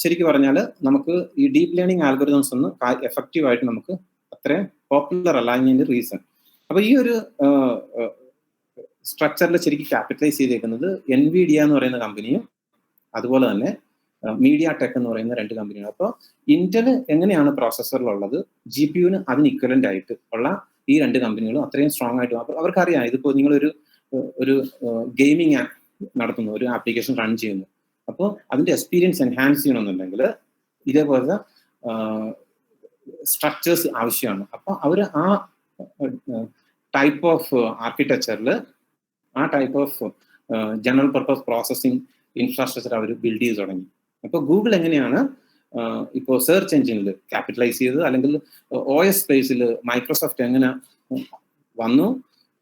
ശരിക്കും പറഞ്ഞാൽ നമുക്ക് ഈ ഡീപ്പ് ലേണിംഗ് ആൽഗോരിതംസ് ഒന്നും എഫക്റ്റീവ് ആയിട്ട് നമുക്ക് അത്രയും പോപ്പുലർ അല്ലാഞ്ഞതിന്റെ റീസൺ. അപ്പൊ ഈ ഒരു സ്ട്രക്ചറിൽ ശരിക്കും ക്യാപിറ്റലൈസ് ചെയ്തേക്കുന്നത് NVIDIA എന്ന് പറയുന്ന കമ്പനിയും അതുപോലെ തന്നെ മീഡിയ ടെക് എന്ന് പറയുന്ന 2 കമ്പനിയാണ്. അപ്പോൾ ഇന്റൽ എങ്ങനെയാണ് പ്രോസസ്സറിലുള്ളത്, GPUവിന് അതിന് ഇക്വലന്റ് ആയിട്ട് ഉള്ള ഈ 2 കമ്പനികളും അത്രയും സ്ട്രോങ് ആയിട്ട്. അപ്പോൾ അവർക്കറിയാം ഇതിപ്പോ നിങ്ങളൊരു ഗെയിമിംഗ് നടത്തുന്നു, ഒരു ആപ്ലിക്കേഷൻ റൺ ചെയ്യുന്നു. അപ്പോൾ അതിന്റെ എക്സ്പീരിയൻസ് എൻഹാൻസ് ചെയ്യണമെന്നുണ്ടെങ്കിൽ ഇതേപോലത്തെ സ്ട്രക്ചേഴ്സ് ആവശ്യമാണ്. അപ്പോൾ അവർ ആ ടൈപ്പ് ഓഫ് ആർക്കിടെക്ചറിൽ ആ type of general purpose processing infrastructure അവർ ബിൽഡ് ചെയ്ത് തുടങ്ങി. അപ്പോൾ ഗൂഗിൾ എങ്ങനെയാണ് ഇപ്പോൾ സെർച്ച് എഞ്ചിനിൽ ക്യാപിറ്റലൈസ് ചെയ്തത്, അല്ലെങ്കിൽ OS സ്പേസിൽ മൈക്രോസോഫ്റ്റ് എങ്ങനെ വന്നു,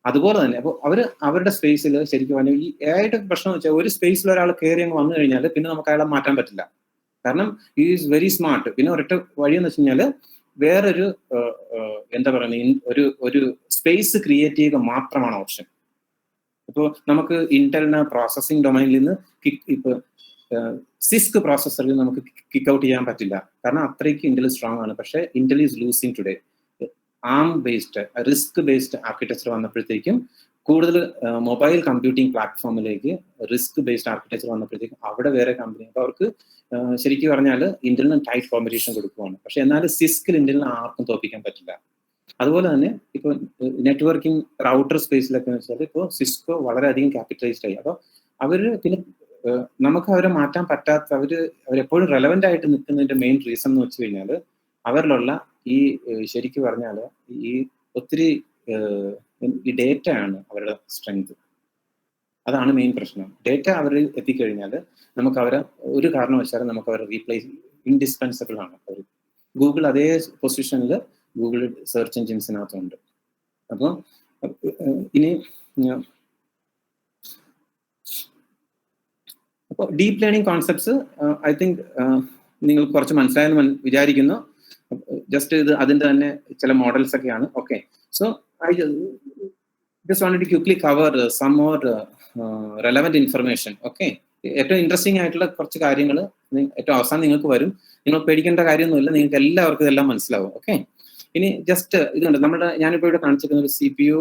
അതുപോലെ തന്നെ അപ്പോൾ അവരുടെ സ്പേസിൽ ശരിക്കും പറഞ്ഞാൽ ഈ AI പ്രശ്നം എന്ന് വെച്ചാൽ ഒരു സ്പേസിൽ ഒരാൾ കയറി അങ്ങ് വന്നു കഴിഞ്ഞാൽ പിന്നെ നമുക്ക് അയാളെ മാറ്റാൻ പറ്റില്ല. കാരണം ഈ ഈസ് വെരി സ്മാർട്ട്. പിന്നെ ഒരൊറ്റ വഴിയെന്ന് വെച്ച് കഴിഞ്ഞാൽ വേറൊരു എന്താ പറയുക ഒരു സ്പേസ് ക്രിയേറ്റ് ചെയ്യുക മാത്രമാണ് ഓപ്ഷൻ. ഇപ്പോൾ നമുക്ക് ഇന്റലിന് പ്രോസസ്സിംഗ് ഡൊമൈനിൽ നിന്ന് ഇപ്പൊ സിസ്ക് പ്രോസസ്സറിൽ നമുക്ക് കിക്ക് ഔട്ട് ചെയ്യാൻ പറ്റില്ല, കാരണം അത്രയ്ക്ക് ഇന്റൽ സ്ട്രോങ് ആണ്. പക്ഷേ Intel is losing today. ARM based RISC based architecture വന്നപ്പോഴത്തേക്കും കൂടുതൽ മൊബൈൽ കമ്പ്യൂട്ടിംഗ് പ്ലാറ്റ്ഫോമിലേക്ക് റിസ്ക് ബേസ്ഡ് ആർക്കിടെക്ചർ വന്നപ്പോഴത്തേക്കും അവിടെ വേറെ കമ്പനി. അപ്പോൾ അവർക്ക് ശരിക്കും പറഞ്ഞാൽ ഇന്റലിന് ടൈറ്റ് കോമ്പറ്റീഷൻ കൊടുക്കുകയാണ്. പക്ഷെ എന്നാലും സിസ്കിൽ ഇന്റലിന് ആർക്കും തോൽപ്പിക്കാൻ പറ്റില്ല. അതുപോലെ തന്നെ ഇപ്പോൾ നെറ്റ്വർക്കിംഗ് റൗട്ടർ സ്പേസിലൊക്കെ വെച്ചാൽ ഇപ്പോൾ സിസ്കോ വളരെയധികം ക്യാപിറ്റലൈസ്ഡ് ആയി. അപ്പോൾ അവര് പിന്നെ നമുക്ക് അവരെ മാറ്റാൻ പറ്റാത്ത അവരെപ്പോഴും റെലവെന്റ് ആയിട്ട് നിൽക്കുന്നതിന്റെ മെയിൻ റീസൺ എന്ന് വെച്ച് കഴിഞ്ഞാൽ അവരിലുള്ള ഈ ശരിക്കും പറഞ്ഞാൽ ഈ ഒത്തിരി ഈ ഡേറ്റ ആണ് അവരുടെ സ്ട്രെങ്ത്. അതാണ് മെയിൻ പ്രശ്നം. ഡേറ്റ അവർ എത്തിക്കഴിഞ്ഞാൽ നമുക്ക് അവരെ ഒരു കാരണവശാലും നമുക്ക് അവരെ റീപ്ലേസ് ഇൻഡിസ്പെൻസിബിൾ ആണ്. അവർ ഗൂഗിൾ അതേ പൊസിഷനിൽ ഗൂഗിൾ സെർച്ച് എഞ്ചിൻസിനകത്തുണ്ട്. അപ്പോൾ ഇനി അപ്പോൾ deep learning concepts I think നിങ്ങൾക്ക് കുറച്ച് മനസ്സിലായെന്ന് വിചാരിക്കുന്നു. ജസ്റ്റ് ഇത് അതിന്റെ തന്നെ ചില മോഡൽസ് ഒക്കെയാണ്. Okay, so I just wanted to quickly cover some more relevant information. Okay, ഏറ്റവും ഇൻട്രസ്റ്റിംഗ് ആയിട്ടുള്ള കുറച്ച് കാര്യങ്ങൾ ഏറ്റവും അവസാനം നിങ്ങൾക്ക് വരും. നിങ്ങൾ പേടിക്കേണ്ട കാര്യമൊന്നുമില്ല, നിങ്ങൾക്ക് എല്ലാവർക്കും ഇതെല്ലാം മനസ്സിലാവും. ഓക്കെ, ഇനി ജസ്റ്റ് ഇതുണ്ട് നമ്മുടെ ഞാനിപ്പോൾ ഇവിടെ കാണിച്ചിരിക്കുന്ന ഒരു CPU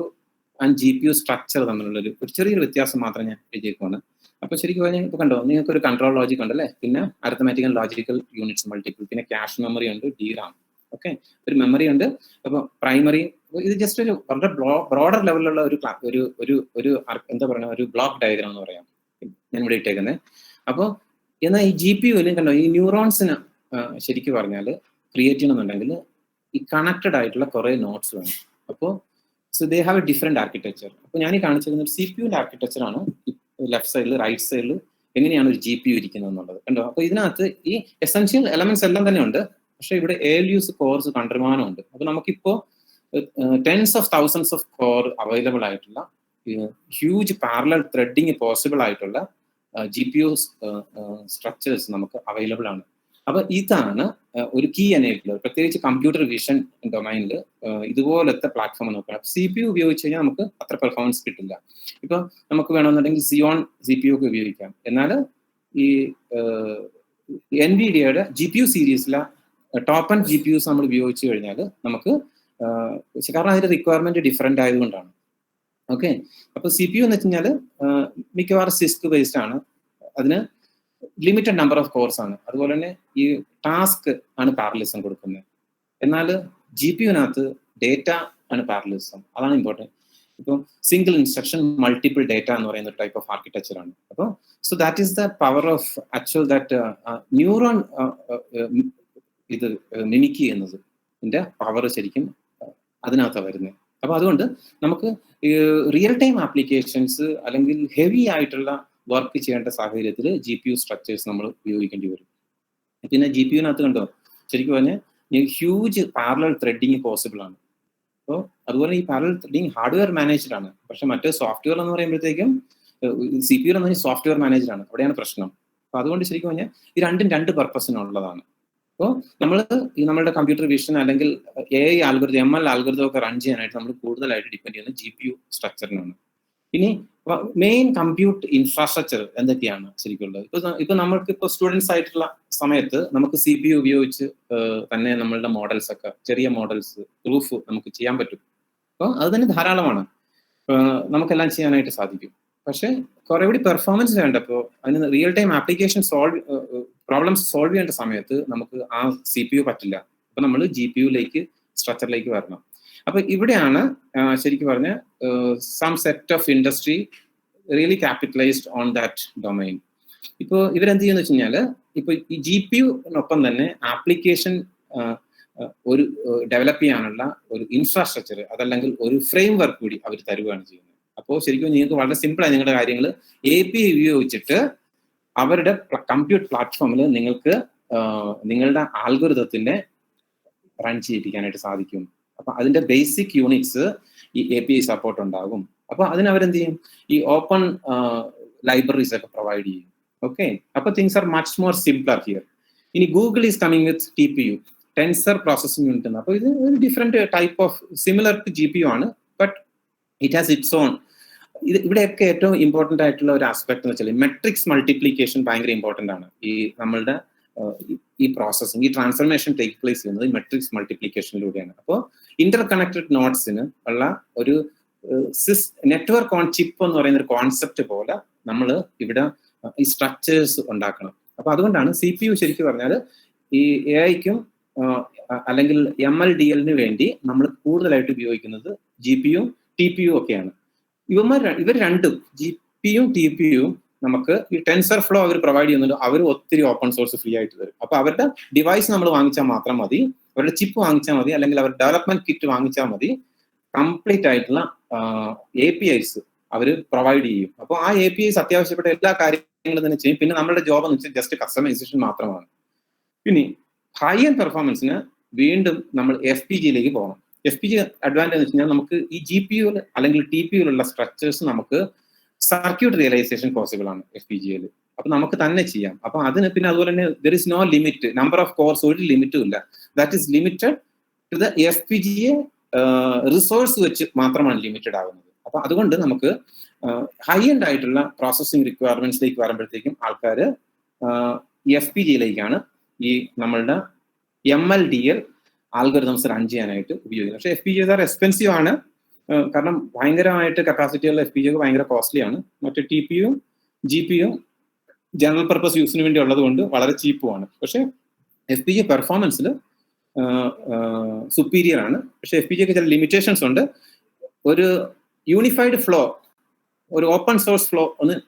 ആൻഡ് GPU സ്ട്രക്ചർ തമ്മിലുള്ള ഒരു ചെറിയൊരു വ്യത്യാസം മാത്രം ഞാൻ എഴുതിയേക്കുവാണ്. അപ്പൊ ശരിക്കും പറഞ്ഞാൽ ഇപ്പൊ കണ്ടോ, നിങ്ങൾക്ക് ഒരു കൺട്രോൾ ലോജിക് ഉണ്ടല്ലേ, പിന്നെ arithmetic and logical units multiple, പിന്നെ ക്യാഷ് മെമ്മറി ഉണ്ട്, DRAM. ഓക്കെ, ഒരു മെമ്മറി ഉണ്ട്. അപ്പൊ പ്രൈമറി ഇത് ജസ്റ്റ് ഒരു വളരെ ബ്രോഡർ ലെവലിലുള്ള ഒരു എന്താ പറയുക ഒരു ബ്ലോക്ക് ഡയഗ്രാം എന്ന് പറയാം ഞാൻ ഇവിടെ ഇട്ടേക്കുന്നത്. അപ്പോൾ എന്നാൽ ഈ GPUവിലും കണ്ടോ ഈ ന്യൂറോൺസിന് ശരിക്കും പറഞ്ഞാൽ ക്രിയേറ്റ് ചെയ്യണമെന്നുണ്ടെങ്കിൽ ഈ കണക്റ്റഡ് ആയിട്ടുള്ള കുറെ നോട്ട്സ് വേണം. അപ്പോൾ so they have A different architecture. അപ്പോൾ ഞാൻ ഈ കാണിച്ചിരുന്ന CPUവിന്റെ ആർക്കിടെക്ചർ ആണ് ലെഫ്റ്റ് സൈഡിൽ റൈറ്റ് സൈഡിൽ എങ്ങനെയാണ് ഒരു GPU ഇരിക്കുന്നത് എന്നുള്ളത് കണ്ടോ. അപ്പോൾ ഇതിനകത്ത് ഈ എസെൻഷ്യൽ എലമെന്റ്സ് എല്ലാം തന്നെ ഉണ്ട്. പക്ഷെ ഇവിടെ ALUs കോർസ് കണ്ടമാനം ഉണ്ട്. അപ്പോൾ നമുക്കിപ്പോ tens of thousands of core available ആയിട്ടുള്ള ഹ്യൂജ് പാരലൽ ത്രെഡിങ് പോസിബിൾ ആയിട്ടുള്ള GPU സ്ട്രക്ചേഴ്സ് നമുക്ക് അവൈലബിൾ ആണ്. അപ്പൊ ഇതാണ് ഒരു കീ എനേബിളർ, പ്രത്യേകിച്ച് കമ്പ്യൂട്ടർ വിഷൻ ഡൊമൈനിൽ ഇതുപോലത്തെ പ്ലാറ്റ്ഫോം നോക്കണം. CPU ഉപയോഗിച്ച് കഴിഞ്ഞാൽ നമുക്ക് അത്ര പെർഫോമൻസ് കിട്ടില്ല. ഇപ്പൊ നമുക്ക് വേണമെന്നുണ്ടെങ്കിൽ Xeon CPU ഒക്കെ ഉപയോഗിക്കാം. എന്നാൽ ഈ NVIDIAയുടെ GPU സീരീസിലെ ടോപ്പ് ആൻഡ് GPUs നമ്മൾ ഉപയോഗിച്ച് കഴിഞ്ഞാൽ നമുക്ക് കാരണം അതിന്റെ റിക്വയർമെന്റ് ഡിഫറെന്റ് ആയതുകൊണ്ടാണ്. ഓക്കെ, അപ്പൊ CPU എന്ന് വെച്ച് കഴിഞ്ഞാൽ മിക്കവാറും സിസ്ക് ബേസ്ഡ് ആണ്. അതിന് ലിമിറ്റഡ് നമ്പർ ഓഫ് കോഴ്സ് ആണ്. അതുപോലെ തന്നെ ഈ ടാസ്ക് ആണ് പാരലിസം കൊടുക്കുന്നത്. എന്നാൽ GPUവിനകത്ത് ഡേറ്റ ആണ് പാരലിസം. അതാണ് ഇമ്പോർട്ടൻറ്റ്. ഇപ്പം സിംഗിൾ ഇൻസ്ട്രക്ഷൻ മൾട്ടിപ്പിൾ ഡേറ്റ എന്ന് പറയുന്ന ടൈപ്പ് ഓഫ് ആർക്കിടെക്ചർ ആണ്. അപ്പോൾ so that is the power of actual that neuron ഇത് മിമിക് ചെയ്യുന്നത് പവർ ശരിക്കും അതിനകത്താണ് വരുന്നത്. അപ്പൊ അതുകൊണ്ട് നമുക്ക് റിയൽ ടൈം ആപ്ലിക്കേഷൻസ് അല്ലെങ്കിൽ ഹെവി ആയിട്ടുള്ള വർക്ക് ചെയ്യേണ്ട സാഹചര്യത്തിൽ GPU സ്ട്രക്ചേഴ്സ് നമ്മൾ ഉപയോഗിക്കേണ്ടി വരും. പിന്നെ GPUവിനകത്ത് കണ്ടോ, ശരിക്കും പറഞ്ഞാൽ ഹ്യൂജ് പാരലൽ ത്രെഡിങ് പോസിബിൾ ആണ്. അപ്പോൾ അതുപോലെ ഈ പാരലൽ ത്രെഡിങ് ഹാർഡ്വെയർ മാനേജ്ഡ് ആണ്. പക്ഷെ മറ്റേ സോഫ്റ്റ്വെയർ എന്ന് പറയുമ്പോഴത്തേക്കും CPU എന്ന് പറഞ്ഞാൽ സോഫ്റ്റ്വെയർ മാനേജ്ഡ് ആണ്. അവിടെയാണ് പ്രശ്നം. അപ്പൊ അതുകൊണ്ട് ശരിക്കും പറഞ്ഞാൽ ഈ രണ്ടും രണ്ട് പർപ്പസിനുള്ളതാണ്. അപ്പോൾ നമ്മളുടെ കമ്പ്യൂട്ടർ വിഷൻ അല്ലെങ്കിൽ AI ആൽഗോരിതം, ML ആൽഗോരിതം ഒക്കെ റൺ ചെയ്യാനായിട്ട് നമ്മൾ കൂടുതലായിട്ട് ഡിപ്പെൻഡ് ചെയ്യുന്നത് GPU സ്ട്രക്ചറിനാണ്. ഇനി മെയിൻ കമ്പ്യൂട്ട് ഇൻഫ്രാസ്ട്രക്ചർ എന്തൊക്കെയാണ് ശരിക്കും ഉള്ളത്? ഇപ്പൊ നമ്മൾക്ക് ഇപ്പോൾ സ്റ്റുഡൻസ് ആയിട്ടുള്ള സമയത്ത് നമുക്ക് CPU ഉപയോഗിച്ച് തന്നെ നമ്മളുടെ മോഡൽസ് ഒക്കെ, ചെറിയ മോഡൽസ്, പ്രൂഫ് നമുക്ക് ചെയ്യാൻ പറ്റും. അപ്പോൾ അത് തന്നെ ധാരാളമാണ്, നമുക്കെല്ലാം ചെയ്യാനായിട്ട് സാധിക്കും. പക്ഷെ കുറെ കൂടി പെർഫോമൻസ് വേണ്ടപ്പോൾ അതിന് real time application problems solve ചെയ്യേണ്ട സമയത്ത് നമുക്ക് ആ CPU പറ്റില്ല. അപ്പൊ നമ്മൾ GPUയിലേക്ക് സ്ട്രക്ചറിലേക്ക് വരണം. അപ്പൊ ഇവിടെയാണ് ശരിക്കും പറഞ്ഞ some set of industry really capitalised on that domain. ഇപ്പോൾ ഇവരെന്ത് ചെയ്യുന്ന വെച്ച് കഴിഞ്ഞാൽ ഇപ്പൊ ഈ GPUനൊപ്പം തന്നെ ആപ്ലിക്കേഷൻ ഒരു ഡെവലപ്പ് ചെയ്യാനുള്ള ഒരു ഇൻഫ്രാസ്ട്രക്ചർ, അതല്ലെങ്കിൽ ഒരു ഫ്രെയിം വർക്ക് കൂടി അവർ തരുകയാണ് ചെയ്യുന്നത്. അപ്പോൾ ശരിക്കും നിങ്ങൾക്ക് വളരെ സിമ്പിളായി നിങ്ങളുടെ കാര്യങ്ങൾ API ഉപയോഗിച്ചിട്ട് അവരുടെ കമ്പ്യൂട്ട് പ്ലാറ്റ്ഫോമിൽ നിങ്ങൾക്ക് നിങ്ങളുടെ ആൽഗോരിതത്തിനെ റൺ ചെയ്യിപ്പിക്കാനായിട്ട് സാധിക്കും. അപ്പൊ അതിന്റെ ബേസിക് യൂണിറ്റ്സ് ഈ API സപ്പോർട്ട് ഉണ്ടാകും. അപ്പൊ അതിനവരെന്ത് ചെയ്യും, ഈ ഓപ്പൺ ലൈബ്രറീസ് ഒക്കെ പ്രൊവൈഡ് ചെയ്യും. ഓക്കെ, അപ്പൊ things are much more simpler here. ഇനി Google is coming with TPU, tensor processing unit. അപ്പൊ ഇത് ഒരു different type of similar to GPU ആണ്, but it has its own. ഇവിടെയൊക്കെ ഏറ്റവും ഇമ്പോർട്ടന്റ് ആയിട്ടുള്ള ഒരു ആസ്പെക്ട് എന്ന് വെച്ചാൽ മെട്രിക്സ് മൾട്ടിപ്ലിക്കേഷൻ ഭയങ്കര ഇമ്പോർട്ടന്റ് ആണ്. ഈ നമ്മളുടെ ഈ പ്രോസസ്സിംഗ്, ഈ ട്രാൻസ്ഫർമേഷൻ ടേക്ക് പ്ലേസ് ചെയ്യുന്നത് മെട്രിക്സ് മൾട്ടിപ്ലിക്കേഷനിലൂടെയാണ്. അപ്പോൾ ഇന്റർ കണക്റ്റഡ് നോട്ട്സിന് ഉള്ള ഒരു നെറ്റ്വർക്ക് ഓൺ ചിപ്പ് എന്ന് പറയുന്ന ഒരു കോൺസെപ്റ്റ് പോലെ നമ്മൾ ഇവിടെ ഈ സ്ട്രക്ചേഴ്സ് ഉണ്ടാക്കണം. അപ്പൊ അതുകൊണ്ടാണ് CPU ശരിക്കും പറഞ്ഞാൽ ഈ AIക്കും അല്ലെങ്കിൽ ML/DL വേണ്ടി നമ്മൾ കൂടുതലായിട്ട് ഉപയോഗിക്കുന്നത് GPU TPU ഒക്കെയാണ്. ഇവർ രണ്ടും GPU TPU നമുക്ക് ഈ ടെൻസർ ഫ്ലോ അവർ പ്രൊവൈഡ് ചെയ്യുന്നുണ്ട്. അവർ ഒത്തിരി ഓപ്പൺ സോഴ്സ് ഫ്രീ ആയിട്ട് തരും. അപ്പൊ അവരുടെ ഡിവൈസ് നമ്മൾ വാങ്ങിച്ചാൽ മാത്രം മതി, അവരുടെ ചിപ്പ് വാങ്ങിച്ചാൽ മതി, അല്ലെങ്കിൽ അവരുടെ ഡെവലപ്മെന്റ് കിറ്റ് വാങ്ങിച്ചാൽ മതി. കംപ്ലീറ്റ് ആയിട്ടുള്ള APIs അവർ പ്രൊവൈഡ് ചെയ്യും. അപ്പോൾ ആ APIs അത്യാവശ്യപ്പെട്ട എല്ലാ കാര്യങ്ങളും തന്നെ ചെയ്യും. പിന്നെ നമ്മുടെ ജോബ് എന്ന് വെച്ചാൽ ജസ്റ്റ് കസ്റ്റമൈസേഷൻ മാത്രമാണ്. പിന്നെ ഹൈ എൻഡ് പെർഫോമൻസിന് വീണ്ടും നമ്മൾ FPGAയിലേക്ക് പോകണം. FPGA അഡ്വാൻറ്റേജ് എന്ന് വെച്ച് കഴിഞ്ഞാൽ നമുക്ക് ഈ GPU അല്ലെങ്കിൽ TPUയിലുള്ള സ്ട്രക്ചേഴ്സ് നമുക്ക് സർക്യൂട്ട് റിയലൈസേഷൻ പോസിബിൾ ആണ് FPGAയിൽ. അപ്പൊ നമുക്ക് തന്നെ ചെയ്യാം. അപ്പൊ അതിന് പിന്നെ അതുപോലെ തന്നെ there is no limit, number of course ഒരു ലിമിറ്റും ഇല്ല. That is limited to the FPGA resource വെച്ച് മാത്രമാണ് ലിമിറ്റഡ് ആകുന്നത്. അപ്പൊ അതുകൊണ്ട് നമുക്ക് ഹൈ എൻഡ് ആയിട്ടുള്ള പ്രോസസ്സിംഗ് റിക്വയർമെന്റ്സിലേക്ക് വരുമ്പോഴത്തേക്കും ആൾക്കാർ FPGAയിലേക്കാണ് ഈ നമ്മളുടെ ML/DL ആൽഗോരിതംസ് റൺ ചെയ്യാനായിട്ട് ഉപയോഗിക്കുന്നത്. പക്ഷേ FPGAs ആർ എക്സ്പെൻസീവ് ആണ്, കാരണം ഭയങ്കരമായിട്ട് കപ്പാസിറ്റിയുള്ള FPGA ഭയങ്കര കോസ്റ്റ്ലി ആണ്. മറ്റേ TPU GPU ജനറൽ പർപ്പസ് യൂസിന് വേണ്ടി ഉള്ളത് കൊണ്ട് വളരെ ചീപ്പുമാണ്. പക്ഷേ FPGA പെർഫോമൻസിൽ സുപ്പീരിയർ ആണ്. പക്ഷേ FPGAക്ക് ചില ലിമിറ്റേഷൻസ് ഉണ്ട്. ഒരു യൂണിഫൈഡ് ഫ്ലോ, ഒരു ഓപ്പൺ സോഴ്സ് ഫ്ലോ ഒന്നും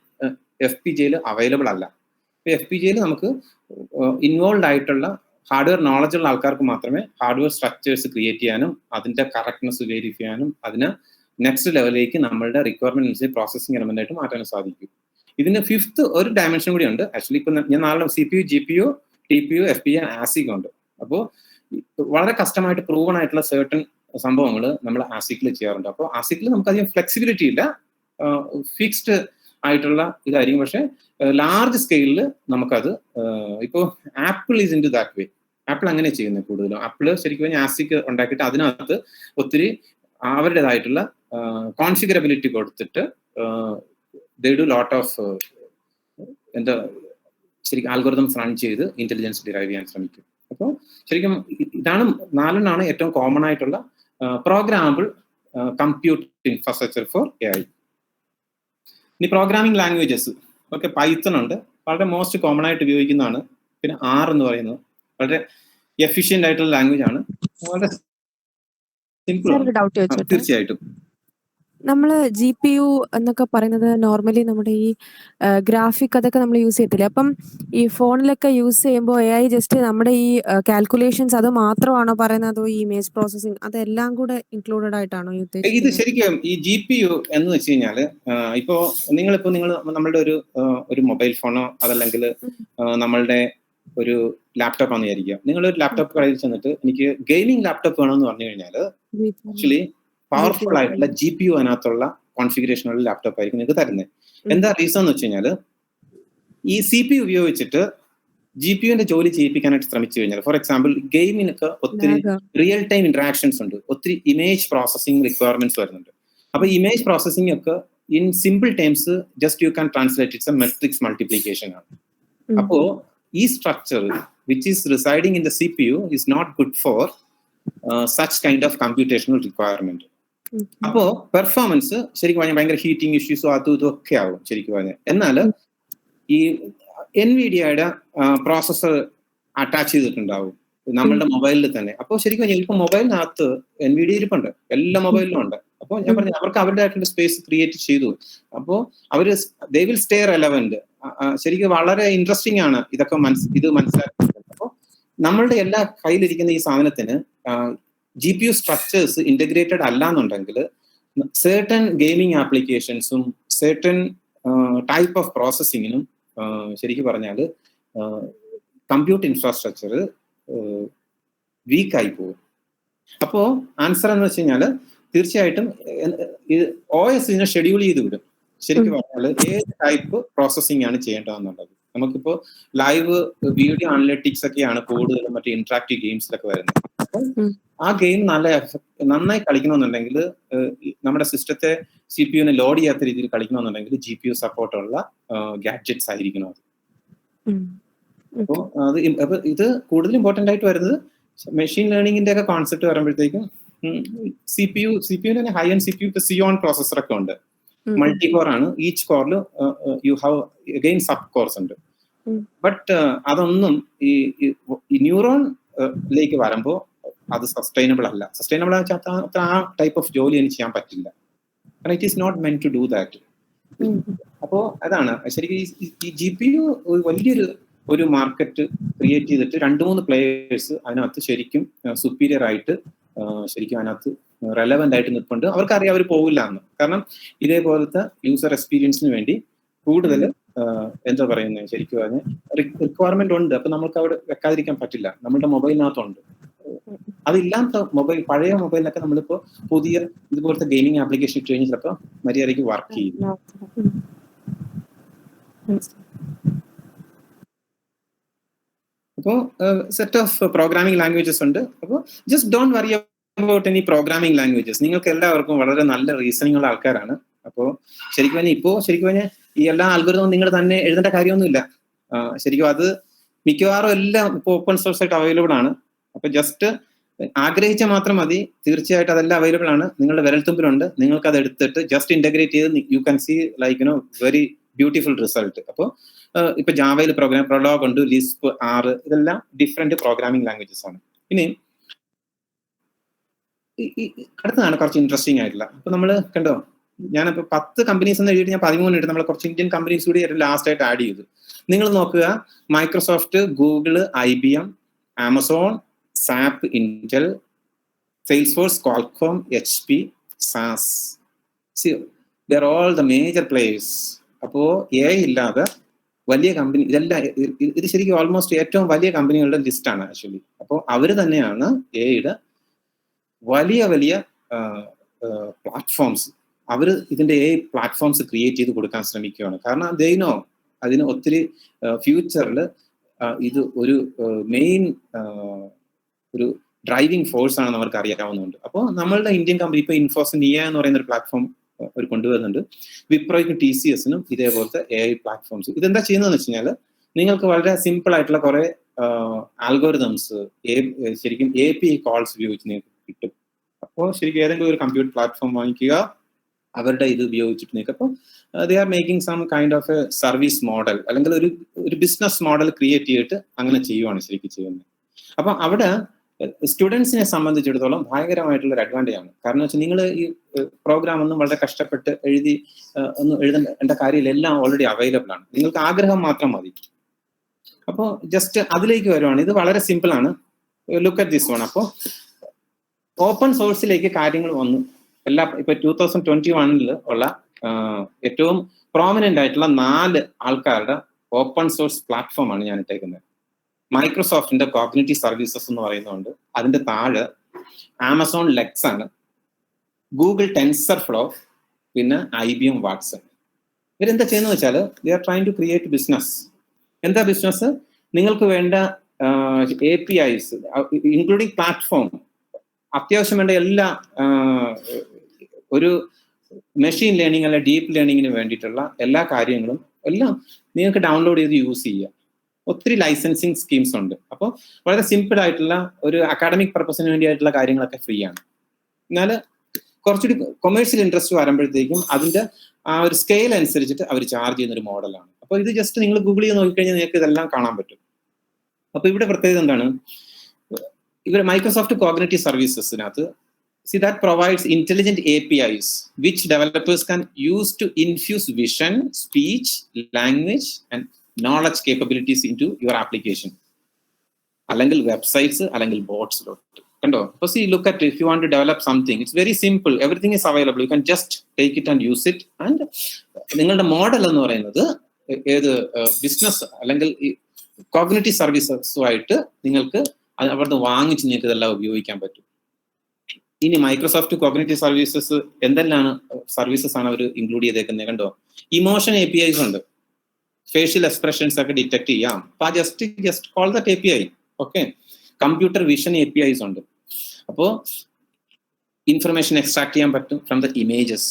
FPGAയിൽ അവൈലബിൾ അല്ല. FPGAയിൽ നമുക്ക് ഇൻവോൾവ് ആയിട്ടുള്ള ഹാർഡ്വെയർ നോളജ് ഉള്ള ആൾക്കാർക്ക് മാത്രമേ ഹാർഡ്വെയർ സ്ട്രക്ചേഴ്സ് ക്രിയേറ്റ് ചെയ്യാനും അതിന്റെ കറക്റ്റ്നെസ് വെരിഫൈ ചെയ്യാനും അതിന് നെക്സ്റ്റ് ലെവലിലേക്ക് നമ്മളുടെ റിക്വയർമെന്റ് അനുസരിച്ച് പ്രോസസിംഗ് എലമെന്റ് ആയിട്ട് മാറ്റാനും സാധിക്കും. ഇതിന് ഫിഫ്ത്ത് ഒരു ഡയമെൻഷൻ കൂടി ഉണ്ട്. ആക്ച്വലി ഇപ്പൊ ഞാൻ നാളെ CPU GPU TPU FPGA ASIC ഉണ്ട്. അപ്പോൾ വളരെ കസ്റ്റമായിട്ട് പ്രൂവൺ ആയിട്ടുള്ള സർട്ടൺ സംഭവങ്ങൾ നമ്മൾ ASICൽ ചെയ്യാറുണ്ട്. അപ്പോൾ ASICൽ നമുക്ക് അധികം ഫ്ലെക്സിബിലിറ്റി ഇല്ല, ഫിക്സ്ഡ് ആയിട്ടുള്ള ഇതായിരിക്കും. പക്ഷെ ലാർജ് സ്കെയിലിൽ നമുക്കത് ഇപ്പോൾ Apple is in to that way. Apple അങ്ങനെ ചെയ്യുന്നത് കൂടുതലും. ആപ്പിൾ ശരിക്കും പറഞ്ഞാൽ ആസിക് ഉണ്ടാക്കിയിട്ട് അതിനകത്ത് ഒത്തിരി അവരുടേതായിട്ടുള്ള കോൺഫിഗറബിലിറ്റി കൊടുത്തിട്ട് ദേ ഡു ലോട്ട് ഓഫ് എന്താ ശരിക്കും ആൽഗോരിതംസ് റൺ ചെയ്ത് ഇന്റലിജൻസ് ഡിറൈവ് ചെയ്യാൻ ശ്രമിക്കും. അപ്പോൾ ശരിക്കും ഇതാണ് 4 ഏറ്റവും കോമൺ ആയിട്ടുള്ള programmable compute infrastructure four AI. ഇനി പ്രോഗ്രാമിംഗ് ലാംഗ്വേജസ് ഓക്കെ, പൈത്തൺ ഉണ്ട്, വളരെ മോസ്റ്റ് കോമൺ ആയിട്ട് ഉപയോഗിക്കുന്നതാണ്. പിന്നെ R എന്ന് പറയുന്നത് വളരെ എഫിഷ്യന്റ് ആയിട്ടുള്ള ലാംഗ്വേജ് ആണ്, വളരെ സിമ്പിൾ ആണ്. തീർച്ചയായിട്ടും നമ്മള് GPU എന്നൊക്കെ പറയുന്നത് നോർമലി നമ്മുടെ ഈ ഗ്രാഫിക് അതൊക്കെ നമ്മൾ യൂസ് ചെയ്യത്തില്ലേ? അപ്പം ഈ ഫോണിലൊക്കെ യൂസ് ചെയ്യുമ്പോൾ AI ജസ്റ്റ് നമ്മുടെ ഈ കാൽക്കുലേഷൻസ് അത് മാത്രമാണോ പറയുന്നത്, അതോ ഈ ഇമേജ് പ്രോസസ്സിംഗ് അതെല്ലാം കൂടെ ഇൻക്ലൂഡഡ് ആയിട്ടാണോ ഇത് ഉദ്ദേശിക്കുന്നത്? ശരിക്കും ഈ GPU എന്ന് വെച്ച് കഴിഞ്ഞാല് ഇപ്പോ നിങ്ങൾ നമ്മളുടെ ഒരു മൊബൈൽ ഫോണോ അതല്ലെങ്കിൽ നമ്മളുടെ ഒരു ലാപ്ടോപ്പ് ആണെന്ന് വിചാരിക്കുക. നിങ്ങളൊരു ലാപ്ടോപ്പ് കടയിൽ ചെന്നിട്ട് എനിക്ക് ഗെയിമിംഗ് ലാപ്ടോപ്പ് വേണമെന്ന് പറഞ്ഞു കഴിഞ്ഞാൽ ആക്ച്വലി പവർഫുൾ ആയിട്ടുള്ള GPU അതിനകത്തുള്ള കോൺഫിഗറേഷനുള്ള ലാപ്ടോപ്പ് ആയിരിക്കും നിങ്ങൾക്ക് തരുന്നത്. എന്താ റീസൺ എന്ന് വെച്ച് കഴിഞ്ഞാൽ ഈ CPU ഉപയോഗിച്ചിട്ട് GPUവിന്റെ ജോലി ചെയ്യിപ്പിക്കാനായിട്ട് ശ്രമിച്ചു കഴിഞ്ഞാൽ, ഫോർ എക്സാമ്പിൾ ഗെയിമിനൊക്കെ ഒത്തിരി റിയൽ ടൈം ഇന്ററാക്ഷൻസ് ഉണ്ട്, ഒത്തിരി ഇമേജ് പ്രോസസിംഗ് റിക്വയർമെന്റ്സ് വരുന്നുണ്ട്. അപ്പൊ ഇമേജ് പ്രോസസിംഗ് ഒക്കെ in simple times just you can translate it's a matrix multiplication ആണ്. അപ്പോ ഈ structure which is residing in the CPU is not good for such kind of computational requirement. അപ്പോ performance ശരിക്കും പറഞ്ഞാൽ ഭയങ്കര ഹീറ്റിംഗ് ഇഷ്യൂസോ അതും ഇതും ഒക്കെ ആവും ശരിക്കും പറഞ്ഞാൽ. എന്നാൽ ഈ NVIDIAയുടെ പ്രോസസ്സർ അറ്റാച്ച് ചെയ്തിട്ടുണ്ടാവും നമ്മളുടെ മൊബൈലിൽ തന്നെ. അപ്പോൾ ശരിക്കും പറഞ്ഞാൽ ഇപ്പൊ മൊബൈലിനകത്ത് NVIDIA ഇരിപ്പുണ്ട്, എല്ലാ മൊബൈലിലും ഉണ്ട്. അപ്പോൾ ഞാൻ പറഞ്ഞു അവർക്ക് അവരുടേതായിട്ടുള്ള സ്പേസ് ക്രിയേറ്റ് ചെയ്തു. അപ്പോൾ അവര് ദേ വിൽ സ്റ്റേ റെലവന്റ്. ശരിക്കും വളരെ ഇൻട്രസ്റ്റിംഗ് ആണ് ഇതൊക്കെ ഇത് മനസ്സിലാക്കുന്നത്. അപ്പോൾ നമ്മളുടെ എല്ലാ കയ്യിലിരിക്കുന്ന ഈ സാധനത്തിന് GPU സ്ട്രക്ചേഴ്സ് ഇന്റഗ്രേറ്റഡ് അല്ല എന്നുണ്ടെങ്കിൽ certain ഗെയിമിംഗ് ആപ്ലിക്കേഷൻസും certain ടൈപ്പ് ഓഫ് പ്രോസസ്സിങ്ങിനും ശരിക്കും പറഞ്ഞാൽ കമ്പ്യൂട്ട് ഇൻഫ്രാസ്ട്രക്ചർ വീക്കായി പോകും. അപ്പോ ആൻസർ എന്ന് വെച്ച് കഴിഞ്ഞാൽ തീർച്ചയായിട്ടും OS ഇതിനെ ഷെഡ്യൂൾ ചെയ്ത് വിടും. ശരിക്കും പറഞ്ഞാൽ ഏത് ടൈപ്പ് പ്രോസസ്സിംഗ് ആണ് ചെയ്യേണ്ടതെന്നുള്ളത്. നമുക്കിപ്പോ ലൈവ് വീഡിയോ അനലിറ്റിക്സ് ഒക്കെയാണ് കൂടുതലും മറ്റേ ഇന്ററാക്റ്റീവ് ഗെയിംസിലൊക്കെ വരുന്നത്. അപ്പോൾ ആ ഗെയിം നന്നായി കളിക്കണമെന്നുണ്ടെങ്കിൽ നമ്മുടെ സിസ്റ്റത്തെ CPU-നെ ലോഡ് ചെയ്യാത്ത രീതിയിൽ കളിക്കണമെന്നുണ്ടെങ്കിൽ GPU സപ്പോർട്ടുള്ള ഗാഡ്ജറ്റ്സ് ആയിരിക്കണം അത്. അപ്പോൾ അപ്പൊ ഇത് കൂടുതൽ ഇമ്പോർട്ടന്റ് ആയിട്ട് വരുന്നത് മെഷീൻ ലേണിംഗിന്റെ ഒക്കെ കോൺസെപ്റ്റ് വരുമ്പോഴത്തേക്കും CPU-ന് തന്നെ high end CPU Xeon processor ഒക്കെ ഉണ്ട്, മൾട്ടി കോർ ആണ്. ഈച്ച് കോറിൽ you have again sub cores ഉണ്ട്. ബട്ട് അതൊന്നും ഈ ന്യൂറോണിലേക്ക് വരുമ്പോൾ അത് സസ്റ്റൈനബിൾ അല്ല. സസ്റ്റൈനബിൾ വെച്ചാൽ ആ ടൈപ്പ് ഓഫ് ജോലി എനിക്ക് ചെയ്യാൻ പറ്റില്ല, കാരണം it is not meant to do that. അപ്പോ അതാണ് ശരിക്കും ഈ GPU വലിയൊരു മാർക്കറ്റ് ക്രിയേറ്റ് ചെയ്തിട്ട് 2-3 പ്ലേയേഴ്സ് അതിനകത്ത് ശരിക്കും സുപ്പീരിയർ ആയിട്ട് ശരിക്കും അതിനകത്ത് റെലവെന്റ് ആയിട്ട് നിൽപ്പുണ്ട്. അവർക്കറിയാം അവർ പോകില്ല എന്ന്. കാരണം ഇതേപോലത്തെ യൂസർ എക്സ്പീരിയൻസിന് വേണ്ടി കൂടുതൽ എന്താ പറയുന്നത് ശരിക്കും പറഞ്ഞാൽ റിക്വയർമെന്റ് ഉണ്ട്. അപ്പൊ നമുക്ക് അവിടെ വെക്കാതിരിക്കാൻ പറ്റില്ല. നമ്മുടെ മൊബൈലിനകത്തുണ്ട്. അതില്ലാത്ത പഴയ മൊബൈലിനൊക്കെ നമ്മളിപ്പോ പുതിയ ഇതുപോലത്തെ ഗെയിമിംഗ് ആപ്ലിക്കേഷൻ ഇട്ട് കഴിഞ്ഞാൽ ചിലപ്പോൾ മര്യാദയ്ക്ക് വർക്ക് ചെയ്യും. അപ്പോൾ സെറ്റ് ഓഫ് പ്രോഗ്രാമിംഗ് ലാംഗ്വേജസ് ഉണ്ട്. അപ്പോൾ just don't worry about any programming languages. നിങ്ങൾക്ക് എല്ലാവർക്കും വളരെ നല്ല റീസണിംഗ് ഉള്ള ആൾക്കാരാണ്. അപ്പോൾ ശരിക്കും പറഞ്ഞാൽ ഈ എല്ലാ ആൽഗോരിതവും നിങ്ങൾ തന്നെ എഴുതേണ്ട കാര്യമൊന്നുമില്ല. ശരിക്കും അത് മിക്കവാറും എല്ലാം ഇപ്പോൾ ഓപ്പൺ സോഴ്സ് ആയിട്ട് അവൈലബിൾ ആണ്. അപ്പൊ ജസ്റ്റ് ആഗ്രഹിച്ചാൽ മാത്രം മതി. തീർച്ചയായിട്ടും അതെല്ലാം അവൈലബിൾ ആണ്, നിങ്ങളുടെ വിരൽത്തുമ്പിലുണ്ട്. നിങ്ങൾക്ക് അത് എടുത്തിട്ട് ജസ്റ്റ് ഇന്റഗ്രേറ്റ് ചെയ്ത് you can see like very beautiful result. അപ്പോൾ ഇപ്പൊ ജാവയിൽ പ്രൊലോഗ് ഉണ്ട്, ലിസ്പ്, R, ഇതെല്ലാം ഡിഫറെന്റ് പ്രോഗ്രാമിംഗ് ലാംഗ്വേജസ് ആണ്. ഇനി അടുത്തതാണ് കുറച്ച് ഇൻട്രസ്റ്റിംഗ് ആയിട്ടുള്ള. അപ്പൊ നമ്മൾ കണ്ടോ, ഞാനിപ്പോ 10 കമ്പനീസ് എന്ന് എഴുതിയിട്ട് ഞാൻ 13 ഇട്ട് നമ്മൾ കുറച്ച് ഇന്ത്യൻ കമ്പനീസ് കൂടി ലാസ്റ്റ് ആയിട്ട് ആഡ് ചെയ്തു. നിങ്ങൾ നോക്കുക, Microsoft, Google, IBM, Amazon, SAP, Intel, Salesforce, Qualcomm, HP, SAS. See, they're all the major players. അപ്പോ AI ഇല്ലാതെ വലിയ കമ്പനി ഇത് ശരിക്കും ഓൾമോസ്റ്റ് ഏറ്റവും വലിയ കമ്പനികളുടെ ലിസ്റ്റാണ് ആക്ച്വലി. അപ്പോൾ അവര് തന്നെയാണ് AIയുടെ വലിയ പ്ലാറ്റ്ഫോംസ് അവർ ഇതിന്റെ AI പ്ലാറ്റ്ഫോംസ് ക്രിയേറ്റ് ചെയ്ത് കൊടുക്കാൻ ശ്രമിക്കുകയാണ്. കാരണം ദൈനോ അതിന് ഒത്തിരി ഫ്യൂച്ചറിൽ ഇത് ഒരു മെയിൻ ഒരു ഡ്രൈവിംഗ് ഫോഴ്സ് ആണെന്ന് അവർക്ക് അറിയാവുന്നുണ്ട്. അപ്പോൾ നമ്മളുടെ ഇന്ത്യൻ കമ്പനി ഇപ്പോൾ ഇൻഫോസിസ് നിയ എന്ന് പറയുന്ന ഒരു പ്ലാറ്റ്ഫോം അവർ കൊണ്ടുവരുന്നുണ്ട്. വിപ്രോയ്ക്കും TCSനും ഇതേപോലത്തെ AI പ്ലാറ്റ്ഫോംസ്. ഇതെന്താ ചെയ്യുന്നതെന്ന് വെച്ച് കഴിഞ്ഞാൽ നിങ്ങൾക്ക് വളരെ സിമ്പിൾ ആയിട്ടുള്ള കുറെ ആൽഗോരിതംസ് ശരിക്കും API കോൾസ് ഉപയോഗിച്ച് നിങ്ങൾക്ക് കിട്ടും. അപ്പോൾ ശരിക്കും ഏതെങ്കിലും ഒരു കമ്പ്യൂട്ടർ പ്ലാറ്റ്ഫോം വാങ്ങിക്കുക, അവരുടെ ഇത് ഉപയോഗിച്ചിട്ട് നിങ്ങൾക്ക് അപ്പോൾ they are making some kind of a service model അല്ലെങ്കിൽ ഒരു ബിസിനസ് മോഡൽ ക്രിയേറ്റ് ചെയ്തിട്ട് അങ്ങനെ ചെയ്യുവാണ് ശരിക്കും ചെയ്യുന്നത്. അപ്പൊ അവിടെ സ്റ്റുഡൻസിനെ സംബന്ധിച്ചിടത്തോളം ഭയങ്കരമായിട്ടുള്ള ഒരു അഡ്വാൻറ്റേജ് ആണ്. കാരണം വെച്ചാൽ നിങ്ങൾ ഈ പ്രോഗ്രാം ഒന്നും വളരെ കഷ്ടപ്പെട്ട് ഒന്നും എഴുതേണ്ട കാര്യമില്ല, എല്ലാം ഓൾറെഡി അവൈലബിൾ ആണ്. നിങ്ങൾക്ക് ആഗ്രഹം മാത്രം മതി. അപ്പോൾ ജസ്റ്റ് അതിലേക്ക് വരുവാണ്. ഇത് വളരെ സിമ്പിൾ ആണ്. Look at this one. അപ്പോൾ ഓപ്പൺ സോഴ്സിലേക്ക് കാര്യങ്ങൾ വന്നു. ഇപ്പൊ 2021 ഉള്ള ഏറ്റവും പ്രോമിനന്റ് ആയിട്ടുള്ള 4 ആൾക്കാരുടെ ഓപ്പൺ സോഴ്സ് പ്ലാറ്റ്ഫോം ആണ് ഞാൻ ഇട്ടേക്കുന്നത്. മൈക്രോസോഫ്റ്റിന്റെ കോഗ്നിറ്റീവ് സർവീസസ് എന്ന് പറയുന്നുണ്ട്. അതിന്റെ താഴെ ആമസോൺ ലെക്സ് ആണ്, ഗൂഗിൾ ടെൻസർഫ്ലോ, പിന്നെ IBM വാട്സൺ. ഇവരെന്താ ചെയ്യുന്നത് വെച്ചാൽ they are trying to create business. എന്താ ബിസിനസ്? നിങ്ങൾക്ക് വേണ്ട APIs ഇൻക്ലൂഡിങ് പ്ലാറ്റ്ഫോം, അത്യാവശ്യം വേണ്ട എല്ലാ ഒരു മെഷീൻ ലേണിംഗ് അല്ല ഡീപ്പ് ലേണിങ്ങിന് വേണ്ടിയിട്ടുള്ള എല്ലാ കാര്യങ്ങളും എല്ലാം നിങ്ങൾക്ക് ഡൗൺലോഡ് ചെയ്ത് യൂസ് ചെയ്യുക. ഒത്തിരി ലൈസൻസിങ് സ്കീംസ് ഉണ്ട്. അപ്പോൾ വളരെ സിമ്പിൾ ആയിട്ടുള്ള ഒരു അക്കാഡമിക് പർപ്പസിന് വേണ്ടിയായിട്ടുള്ള കാര്യങ്ങളൊക്കെ ഫ്രീ ആണ്. എന്നാൽ കുറച്ചുകൂടി കൊമേഴ്ഷ്യൽ ഇൻട്രസ്റ്റ് വരുമ്പോഴത്തേക്കും അതിന്റെ ആ ഒരു സ്കെയിൽ അനുസരിച്ചിട്ട് അവർ ചാർജ് ചെയ്യുന്ന ഒരു മോഡലാണ്. അപ്പോൾ ഇത് ജസ്റ്റ് നിങ്ങൾ ഗൂഗിൾ ചെയ്ത് നോക്കിക്കഴിഞ്ഞാൽ നിങ്ങൾക്ക് ഇതെല്ലാം കാണാൻ പറ്റും. അപ്പോൾ ഇവിടെ പ്രത്യേകത എന്താണ്? ഇവർ മൈക്രോസോഫ്റ്റ് കോഗ്നിറ്റീവ് സർവീസസിനകത്ത് that provides intelligent APIs which developers can use to infuse vision, speech, language and knowledge capabilities into your application. അല്ലെങ്കിൽ വെബ്സൈറ്റ്സ് അല്ലെങ്കിൽ ബോട്ട്സിലോട്ട് കണ്ടോ. അപ്പോൾ look at if you want to develop something, it's very simple, everything is available, you can just take it and use it. And നിങ്ങളുടെ model എന്ന് പറയുന്നത് ഏത് business അല്ലെങ്കിൽ cognitive സർവീസസുമായിട്ട് നിങ്ങൾക്ക് അവിടുന്ന് വാങ്ങിച്ച് നിങ്ങൾക്ക് ഇതെല്ലാം ഉപയോഗിക്കാൻ പറ്റും. ഇനി മൈക്രോസോഫ്റ്റ് കോഗ്നിറ്റീവ് സർവീസസ് എന്തെല്ലാം സർവീസസ് ആണ് അവർ ഇൻക്ലൂഡ് ചെയ്തേക്കുന്നത് കണ്ടോ. ഇമോഷൻ APIs ഉണ്ട്, ഫേഷ്യൽ എക്സ്പ്രഷൻസ് ഒക്കെ ഡിറ്റക്ട് ചെയ്യാം. അപ്പൊ just call that API. Okay, computer vision APIs ഉണ്ട്. അപ്പോൾ ഇൻഫർമേഷൻ എക്സ്ട്രാക്ട് ചെയ്യാൻ പറ്റും ഫ്രം ദ ഇമേജസ്,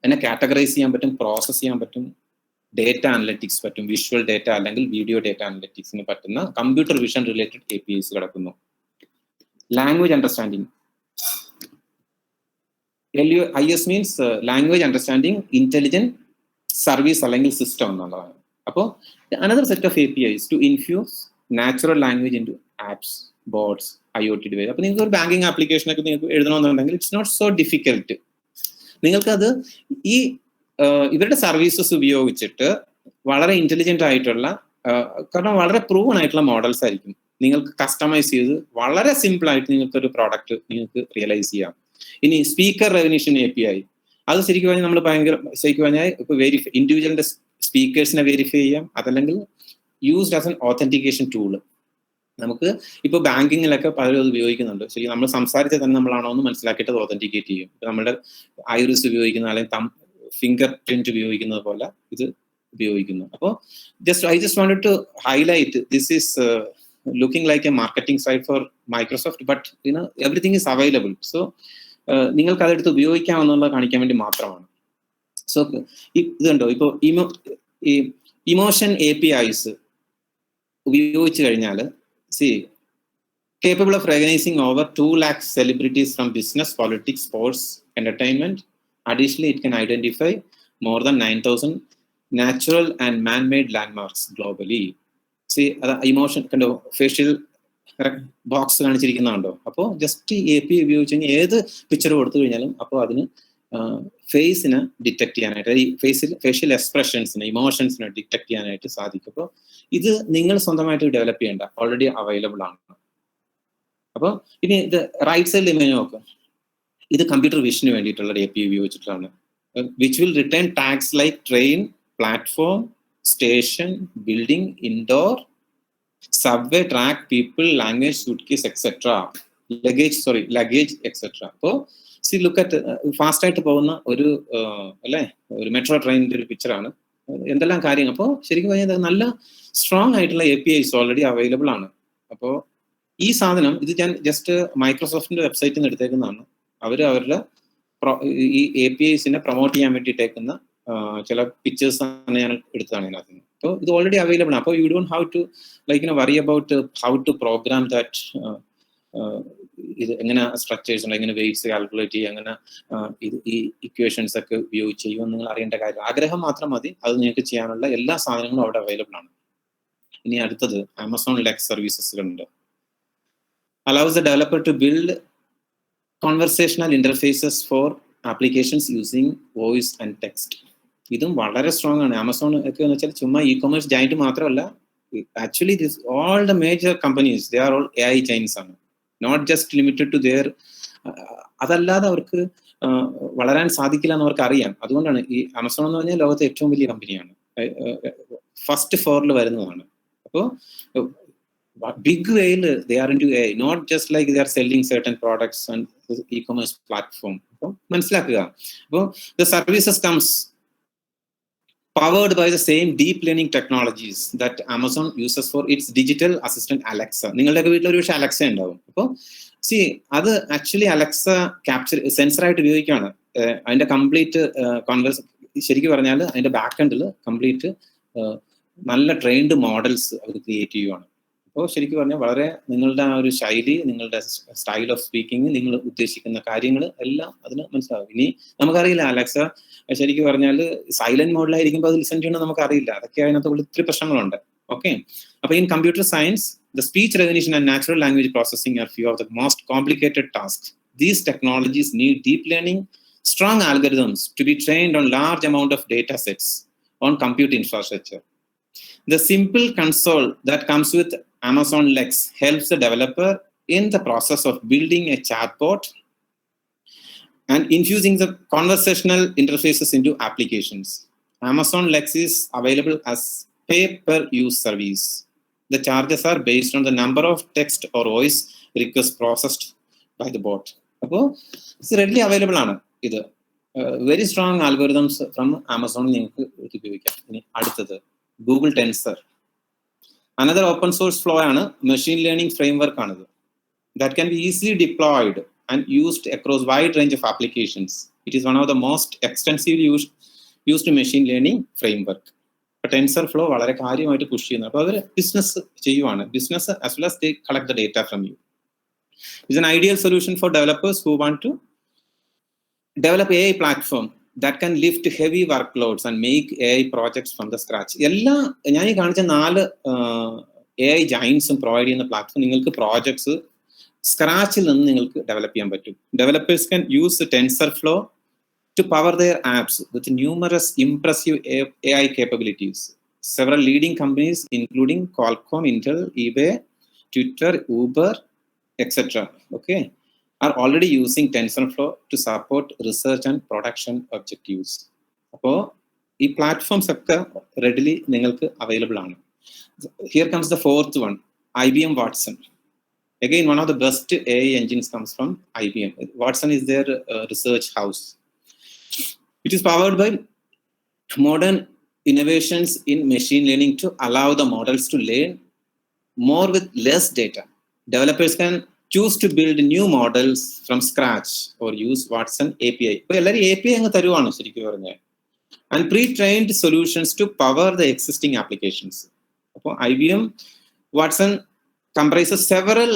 അതിനെ കാറ്റഗറൈസ് ചെയ്യാൻ പറ്റും, പ്രോസസ് ചെയ്യാൻ പറ്റും, ഡേറ്റ അനലറ്റിക്സ് പറ്റും, വിഷ്വൽ ഡേറ്റ അല്ലെങ്കിൽ വീഡിയോ ഡേറ്റ അനലറ്റിക്സിന് പറ്റുന്ന കമ്പ്യൂട്ടർ വിഷൻ റിലേറ്റഡ് APIs കിടക്കുന്നു. Language understanding, LUIS means language understanding intelligent service അല്ലെങ്കിൽ സിസ്റ്റം എന്നുള്ളതാണ്. അപ്പോൾ another set of APIs to infuse natural language into apps, bots, IoT device. അപ്പോൾ നിങ്ങൾക്ക് ഒരു banking application ഒക്കെ നിങ്ങൾക്ക് എഴുതണമെന്നുണ്ടെങ്കിൽ ഇറ്റ്സ് നോട്ട് സോ ഡിഫിക്കൽട്ട്. നിങ്ങൾക്കത് ഈ ഇവരുടെ സർവീസസ് ഉപയോഗിച്ചിട്ട് വളരെ ഇന്റലിജന്റ് ആയിട്ടുള്ള, കാരണം വളരെ പ്രൂവൺ ആയിട്ടുള്ള മോഡൽസ് ആയിരിക്കും, നിങ്ങൾക്ക് കസ്റ്റമൈസ് ചെയ്ത് വളരെ സിമ്പിൾ ആയിട്ട് നിങ്ങൾക്ക് ഒരു പ്രോഡക്റ്റ് നിങ്ങൾക്ക് റിയലൈസ് ചെയ്യാം. ഇനി സ്പീക്കർ റെക്കഗ്നിഷൻ API, അത് ശരിക്കും പറഞ്ഞാൽ നമ്മൾ ശരിക്കും പറഞ്ഞാൽ ഇപ്പൊ ഇൻഡിവിജ്വലിന്റെ സ്പീക്കേഴ്സിനെ വെരിഫൈ ചെയ്യാം, അതല്ലെങ്കിൽ used as an authentication tool. നമുക്ക് ഇപ്പൊ ബാങ്കിങ്ങിലൊക്കെ പലരും അത് ഉപയോഗിക്കുന്നുണ്ട്. ശരി, നമ്മൾ സംസാരിച്ചാൽ തന്നെ നമ്മളാണോ എന്ന് മനസ്സിലാക്കിയിട്ട് അത് ഓതന്റിക്കേറ്റ് ചെയ്യും. ഇപ്പൊ നമ്മുടെ ഐറിസ് ഉപയോഗിക്കുന്ന അല്ലെങ്കിൽ ഫിംഗർ പ്രിന്റ് ഉപയോഗിക്കുന്നത് പോലെ ഇത് ഉപയോഗിക്കുന്നു. അപ്പോൾ I just wanted to highlight this is looking like a marketing site for Microsoft, but everything is available. So നിങ്ങൾക്ക് അതെടുത്ത് ഉപയോഗിക്കാമെന്നുള്ളത് കാണിക്കാൻ വേണ്ടി മാത്രമാണ്. സോ ഇതുണ്ടോ, ഇപ്പോൾ ഈ ഇമോഷൻ APIs ഉപയോഗിച്ച് കഴിഞ്ഞാൽ capable of recognizing over 2 lakh celebrities from business, politics, sports, entertainment. Additionally, it can identify more than 9,000 natural and man-made landmarks globally. Emotion കണ്ടോ, ഫേഷ്യൽ ബോക്സ് കാണിച്ചിരിക്കുന്നുണ്ടോ. അപ്പോൾ ജസ്റ്റ് API ഉപയോഗിച്ച് കഴിഞ്ഞാൽ ഏത് പിക്ചർ കൊടുത്തു കഴിഞ്ഞാലും അപ്പോൾ അതിന് ഫേസിനെ ഡിറ്റക്ട് ചെയ്യാനായിട്ട്, ഈ ഫേഷ്യൽ എക്സ്പ്രഷൻസിനെ, ഇമോഷൻസിനെ ഡിറ്റക്ട് ചെയ്യാനായിട്ട് സാധിക്കും. അപ്പോൾ ഇത് നിങ്ങൾ സ്വന്തമായിട്ട് ഡെവലപ്പ് ചെയ്യേണ്ട, ഓൾറെഡി അവൈലബിൾ ആണ്. അപ്പോൾ ഇനി ഇത് റൈറ്റ് സൈഡിൽ ഇമേജ് നോക്കുക. ഇത് കമ്പ്യൂട്ടർ വിഷന് വേണ്ടിയിട്ടുള്ള API ഉപയോഗിച്ചിട്ടാണ്. Which will return tags like train, platform, station, building, indoor, subway, track, people, language, suitcase, etc. Luggage etcetera. അപ്പോൾ സി ലുക്ക് അറ്റ് ഫാസ്റ്റ് ആയിട്ട് പോകുന്ന ഒരു അല്ലേ ഒരു മെട്രോ ട്രെയിനിന്റെ ഒരു പിക്ചറാണ്. എന്തെല്ലാം കാര്യങ്ങൾ. അപ്പോൾ ശരിക്കും പറഞ്ഞാൽ നല്ല സ്ട്രോങ് ആയിട്ടുള്ള APIs ഓൾറെഡി അവൈലബിൾ ആണ്. അപ്പോൾ ഈ സാധനം ഇത് ഞാൻ ജസ്റ്റ് മൈക്രോസോഫ്റ്റിന്റെ വെബ്സൈറ്റിൽ നിന്ന് എടുത്തേക്കുന്നതാണ്. അവരുടെ ഈ APIസിനെ പ്രൊമോട്ട് ചെയ്യാൻ വേണ്ടിയിട്ടേക്കുന്ന ചില പിക്ചേഴ്സ് ആണ് ഞാൻ എടുത്തതാണ് ഇതിനകത്ത് നിന്ന്. അപ്പോൾ ഇത് ഓൾറെഡി അവൈലബിൾ ആണ്. അപ്പോൾ you don't have to worry about how to program that, ഇത് എങ്ങനെ സ്ട്രക്ചേഴ്സ് ഉണ്ട്, എങ്ങനെ വെയിറ്റ്സ് കാൽക്കുലേറ്റ് ചെയ്യുക, എങ്ങനെ ഇത് ഈ ഇക്വേഷൻസ് ഒക്കെ ഉപയോഗിച്ച് ചെയ്യുമെന്ന് നിങ്ങൾ അറിയേണ്ട കാര്യം. ആഗ്രഹം മാത്രം മതി, അത് നിങ്ങൾക്ക് ചെയ്യാനുള്ള എല്ലാ സാധനങ്ങളും അവിടെ അവൈലബിൾ ആണ്. ഇനി അടുത്തത് ആമസോൺ ലെക്സ് സർവീസസുകളുണ്ട്. allows the developer to build conversational interfaces for applications using voice and text. ഇതും വളരെ സ്ട്രോങ് ആണ്. ആമസോൺ ഒക്കെ എന്ന് വെച്ചാൽ ചുമ്മാ ഇ-കൊമേഴ്സ് ജയന്റ് മാത്രമല്ല, actually this all the major companies they are all AI giants ആണ്. Not just limited to there. അതല്ലാതെ അവർക്ക് വളരാൻ സാധിക്കില്ല എന്ന് അവർക്ക് അറിയാം. അതുകൊണ്ടാണ് ഈ ആമസോൺ എന്ന് പറഞ്ഞാൽ ലോകത്തെ ഏറ്റവും വലിയ കമ്പനിയാണ്, ഫസ്റ്റ് 4 വരുന്നതാണ്. അപ്പോൾ big way they are into AI, not just like they are selling certain products and e-commerce platform. അപ്പോൾ മനസ്സിലാക്കുക. അപ്പോൾ the services comes powered by the same deep learning technologies that Amazon uses for its digital assistant Alexa. നിങ്ങളുടെയൊക്കെ വീട്ടിൽ ഒരു പക്ഷേ Alexa ഉണ്ടാവും. അപ്പോൾ അത് ആക്ച്വലി അലക്സ ക്യാപ്ചർ സെൻസറായിട്ട് ഉപയോഗിക്കുകയാണ്. അതിന്റെ കംപ്ലീറ്റ് ശരിക്കും പറഞ്ഞാൽ അതിന്റെ ബാക്ക് എൻഡിൽ കംപ്ലീറ്റ് നല്ല ട്രെയിൻഡ് മോഡൽസ് അവർ ക്രിയേറ്റ് ചെയ്യുവാണ്. അപ്പോൾ ശരിക്കും പറഞ്ഞാൽ വളരെ നിങ്ങളുടെ ആ ഒരു ശൈലി, നിങ്ങളുടെ സ്റ്റൈൽ ഓഫ് സ്പീക്കിംഗ്, നിങ്ങൾ ഉദ്ദേശിക്കുന്ന കാര്യങ്ങൾ എല്ലാം അതിന് മനസ്സിലാവും. ഇനി നമുക്കറിയില്ല അലക്സ ശരിക്കും പറഞ്ഞാൽ സൈലന്റ് മോഡിലായിരിക്കുമ്പോൾ അത് ലിസൺ ചെയ്യണം നമുക്കറിയില്ല. അതൊക്കെ അതിനകത്ത് ഒത്തിരി പ്രശ്നങ്ങളുണ്ട്. ഓക്കെ, അപ്പോൾ in computer science the speech recognition and natural language processing are few of the most complicated tasks. These technologies need deep learning, strong algorithms to be trained on large amount of data sets on compute infrastructure. The simple console that comes with Amazon Lex helps the developer in the process of building a chatbot and infusing the conversational interfaces into applications. Amazon Lex is available as pay-per-use service. The charges are based on the number of text or voice requests processed by the bot. അപ്പോൾ it's readily available ആണ്. ഇത് very strong algorithms from Amazon നിങ്ങൾക്ക് ഉപയോഗിക്കാം. ഇനി അടുത്തത് Google tensor, another open source flow ആണ്. Machine learning framework ആണിത്. That can be easily diploid and used across wide range of applications. It is one of the most extensively used machine learning framework. Tensor flow വളരെ കാര്യമായിട്ട് push ചെയ്യുന്നത്. അപ്പോൾ അവർ business ചെയ്യുവാണ്. Business as well as they collect the data from you. It's an ideal solution for developers who want to develop AI platform that can lift heavy workloads and make AI projects from the scratch. എല്ലാ ഞാൻ ഈ കാണിച്ച 4 AI giantsഉം provide ചെയ്യുന്ന platform നിങ്ങൾക്ക് projects സ്ക്രാച്ചിൽ നിന്ന് നിങ്ങൾക്ക് develop ചെയ്യാൻ പറ്റും. Developers can use the TensorFlow to power their apps with numerous impressive AI capabilities. Several leading companies, including Qualcomm, Intel, eBay, Twitter, Uber, etc., okay, are already using TensorFlow to support research and production objectives. അപ്പോൾ ഈ platforms ഒക്കെ readily നിങ്ങൾക്ക് available ആണ്. Here comes the fourth one, IBM Watson. Again, one of the best AI engines comes from IBM. Watson is their research house. It is powered by modern innovations in machine learning to allow the models to learn more with less data. Developers can choose to build new models from scratch or use Watson API. ഇപ്പോൾ എല്ലാവരും API അങ്ങ് തരുവാണ് ശരിക്കും പറഞ്ഞാൽ. And pre-trained solutions to power the existing applications. അപ്പോൾ IBM Watson comprises several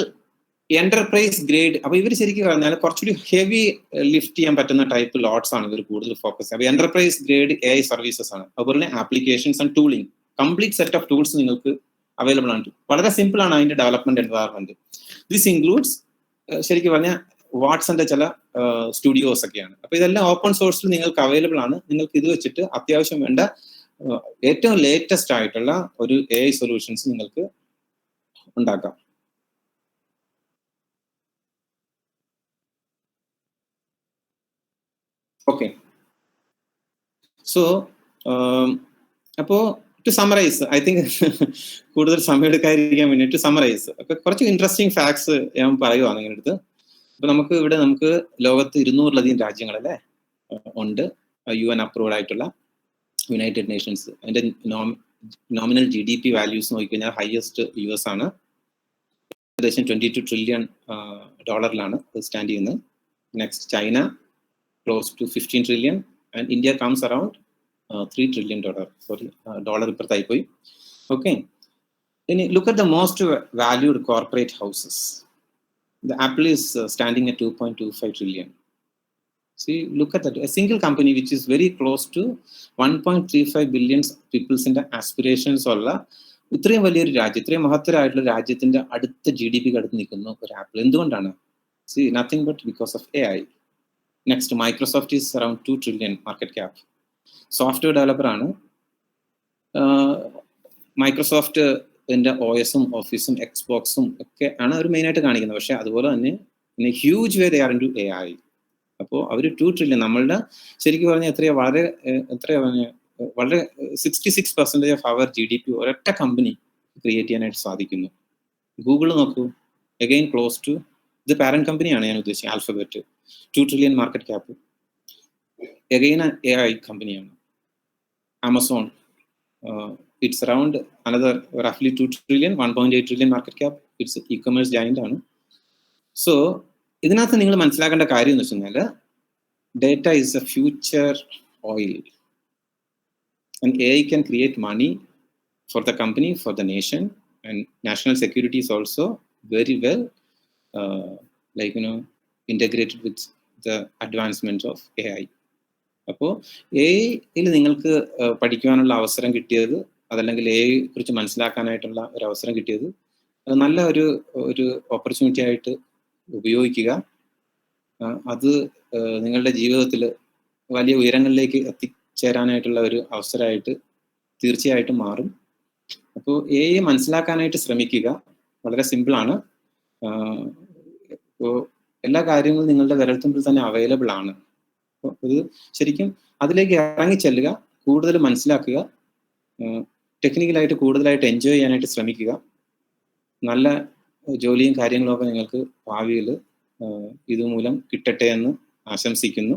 enterprise grade. അപ്പോൾ ഇവർ ശരിക്കും പറഞ്ഞാൽ കുറച്ചുകൂടി ഹെവി ലിഫ്റ്റ് ചെയ്യാൻ പറ്റുന്ന ടൈപ്പ് ലോട്ട്സ് ആണ് ഇവർ കൂടുതൽ ഫോക്കസ്. അപ്പോൾ എന്റർപ്രൈസ് ഗ്രേഡ് AI സർവീസസ് ആണ്. അതുപോലെ applications and tooling, complete set of tools നിങ്ങൾക്ക് അവൈലബിൾ ആണ്. വളരെ സിമ്പിൾ ആണ് അതിന്റെ ഡെവലപ്മെന്റ് എൻവയറമെന്റ്. ദിസ് ഇൻക്ലൂഡ്സ് ശരിക്കും പറഞ്ഞാൽ വാട്സന്റെ ചില സ്റ്റുഡിയോസ് ഒക്കെയാണ്. അപ്പോൾ ഇതെല്ലാം ഓപ്പൺ സോഴ്സിൽ നിങ്ങൾക്ക് അവൈലബിൾ ആണ്. നിങ്ങൾക്ക് ഇത് വെച്ചിട്ട് അത്യാവശ്യം വേണ്ട ഏറ്റവും ലേറ്റസ്റ്റ് ആയിട്ടുള്ള ഒരു AI സൊല്യൂഷൻസ് നിങ്ങൾക്ക് ഉണ്ടാക്കാം. ഓക്കെ, സോ അപ്പോൾ ടു സമറൈസ്, ഐ തിങ്ക് കൂടുതൽ സമയം എടുക്കാതിരിക്കാൻ വേണ്ടി ടു സമറൈസ് ഒക്കെ കുറച്ച് ഇൻട്രസ്റ്റിംഗ് ഫാക്ട്സ് ഞാൻ പറയുവാണ് നിങ്ങളുടെ അടുത്ത്. അപ്പൊ നമുക്ക് ലോകത്ത് 200-ലധികം രാജ്യങ്ങളല്ലേ ഉണ്ട് UN അപ്രൂവ്ഡ് ആയിട്ടുള്ള യുണൈറ്റഡ് നേഷൻസ്. അതിന്റെ നോമിനൽ GDP വാല്യൂസ് നോക്കിക്കഴിഞ്ഞാൽ ഹയസ്റ്റ് US ആണ്. ഏകദേശം $22 trillion സ്റ്റാൻഡ് ചെയ്യുന്നത്. Next China close to 15 trillion and India comes around $3 trillion. Dollar ഇപ്പുറത്തായി പോയി. ഓക്കെ, ഇനി look at the most valued corporate houses. The Apple is standing at 2.25 trillion. See, look at that. A single company which is very close to 1.35 billion people's aspirations ഉള്ള ഇത്രയും വലിയൊരു രാജ്യം, ഇത്രയും മഹത്തരമായിട്ടുള്ള രാജ്യത്തിന്റെ അടുത്ത GDP അടുത്ത് നിൽക്കുന്നു ഒരു ആപ്പിൾ. എന്തുകൊണ്ടാണ്? See, nothing but because of AI. Next, Microsoft is around 2 trillion market cap. Software developer ആണ്. മൈക്രോസോഫ്റ്റ് OS-ഉം ഓഫീസും എക്സ്ബോക്സും ഒക്കെ ആണ് അവർ മെയിനായിട്ട് കാണിക്കുന്നത്. പക്ഷെ അതുപോലെ തന്നെ huge way they are into AI. അപ്പോൾ അവർ 2 trillion, നമ്മളുടെ ശരിക്കും പറഞ്ഞാൽ വളരെ 66% ഓഫ് അവർ GDP ഒരൊറ്റ കമ്പനി ക്രിയേറ്റ് ചെയ്യാനായിട്ട് സാധിക്കുന്നു. ഗൂഗിൾ നോക്കൂ, അഗൈൻ ക്ലോസ് ടു, ഇത് പാരന്റ് കമ്പനിയാണ് ഞാൻ ഉദ്ദേശിച്ചത്, alphabet, 2 trillion market cap, again AI കമ്പനിയാണ്. Amazon, it's around another roughly 2 trillion, 1.8 trillion market cap. It's e-commerce giant ആണ്. സോ ഇതിനകത്ത് നിങ്ങൾ മനസ്സിലാക്കേണ്ട കാര്യം എന്ന് വെച്ച് കഴിഞ്ഞാൽ data is A future oil and AI can create money for the company, for the nation, and national security is also very well integrated with the advancement of AI. അപ്പോൾ AI-യിൽ നിങ്ങൾക്ക് പഠിക്കുവാനുള്ള അവസരം കിട്ടിയത്, അതല്ലെങ്കിൽ AI കുറിച്ച് മനസ്സിലാക്കാനായിട്ടുള്ള ഒരു അവസരം കിട്ടിയത് നല്ല ഒരു ഓപ്പർച്യൂണിറ്റി ആയിട്ട് ഉപയോഗിക്കുക. അത് നിങ്ങളുടെ ജീവിതത്തിൽ വലിയ ഉയരങ്ങളിലേക്ക് എത്തിച്ചേരാനായിട്ടുള്ള ഒരു അവസരമായിട്ട് തീർച്ചയായിട്ടും മാറും. അപ്പോൾ AI മനസ്സിലാക്കാനായിട്ട് ശ്രമിക്കുക. വളരെ സിമ്പിളാണ്. ഇപ്പോൾ എല്ലാ കാര്യങ്ങളും നിങ്ങളുടെ വിരൽത്തുമ്പിൽ തന്നെ അവൈലബിൾ ആണ്. അപ്പോൾ ഇത് ശരിക്കും അതിലേക്ക് ഇറങ്ങിച്ചെല്ലുക, കൂടുതൽ മനസ്സിലാക്കുക, ടെക്നിക്കലായിട്ട് കൂടുതലായിട്ട് എൻജോയ് ചെയ്യാനായിട്ട് ശ്രമിക്കുക. നല്ല ജോലിയും കാര്യങ്ങളൊക്കെ നിങ്ങൾക്ക് ഭാവിയിൽ ഇതുമൂലം കിട്ടട്ടെ എന്ന് ആശംസിക്കുന്നു.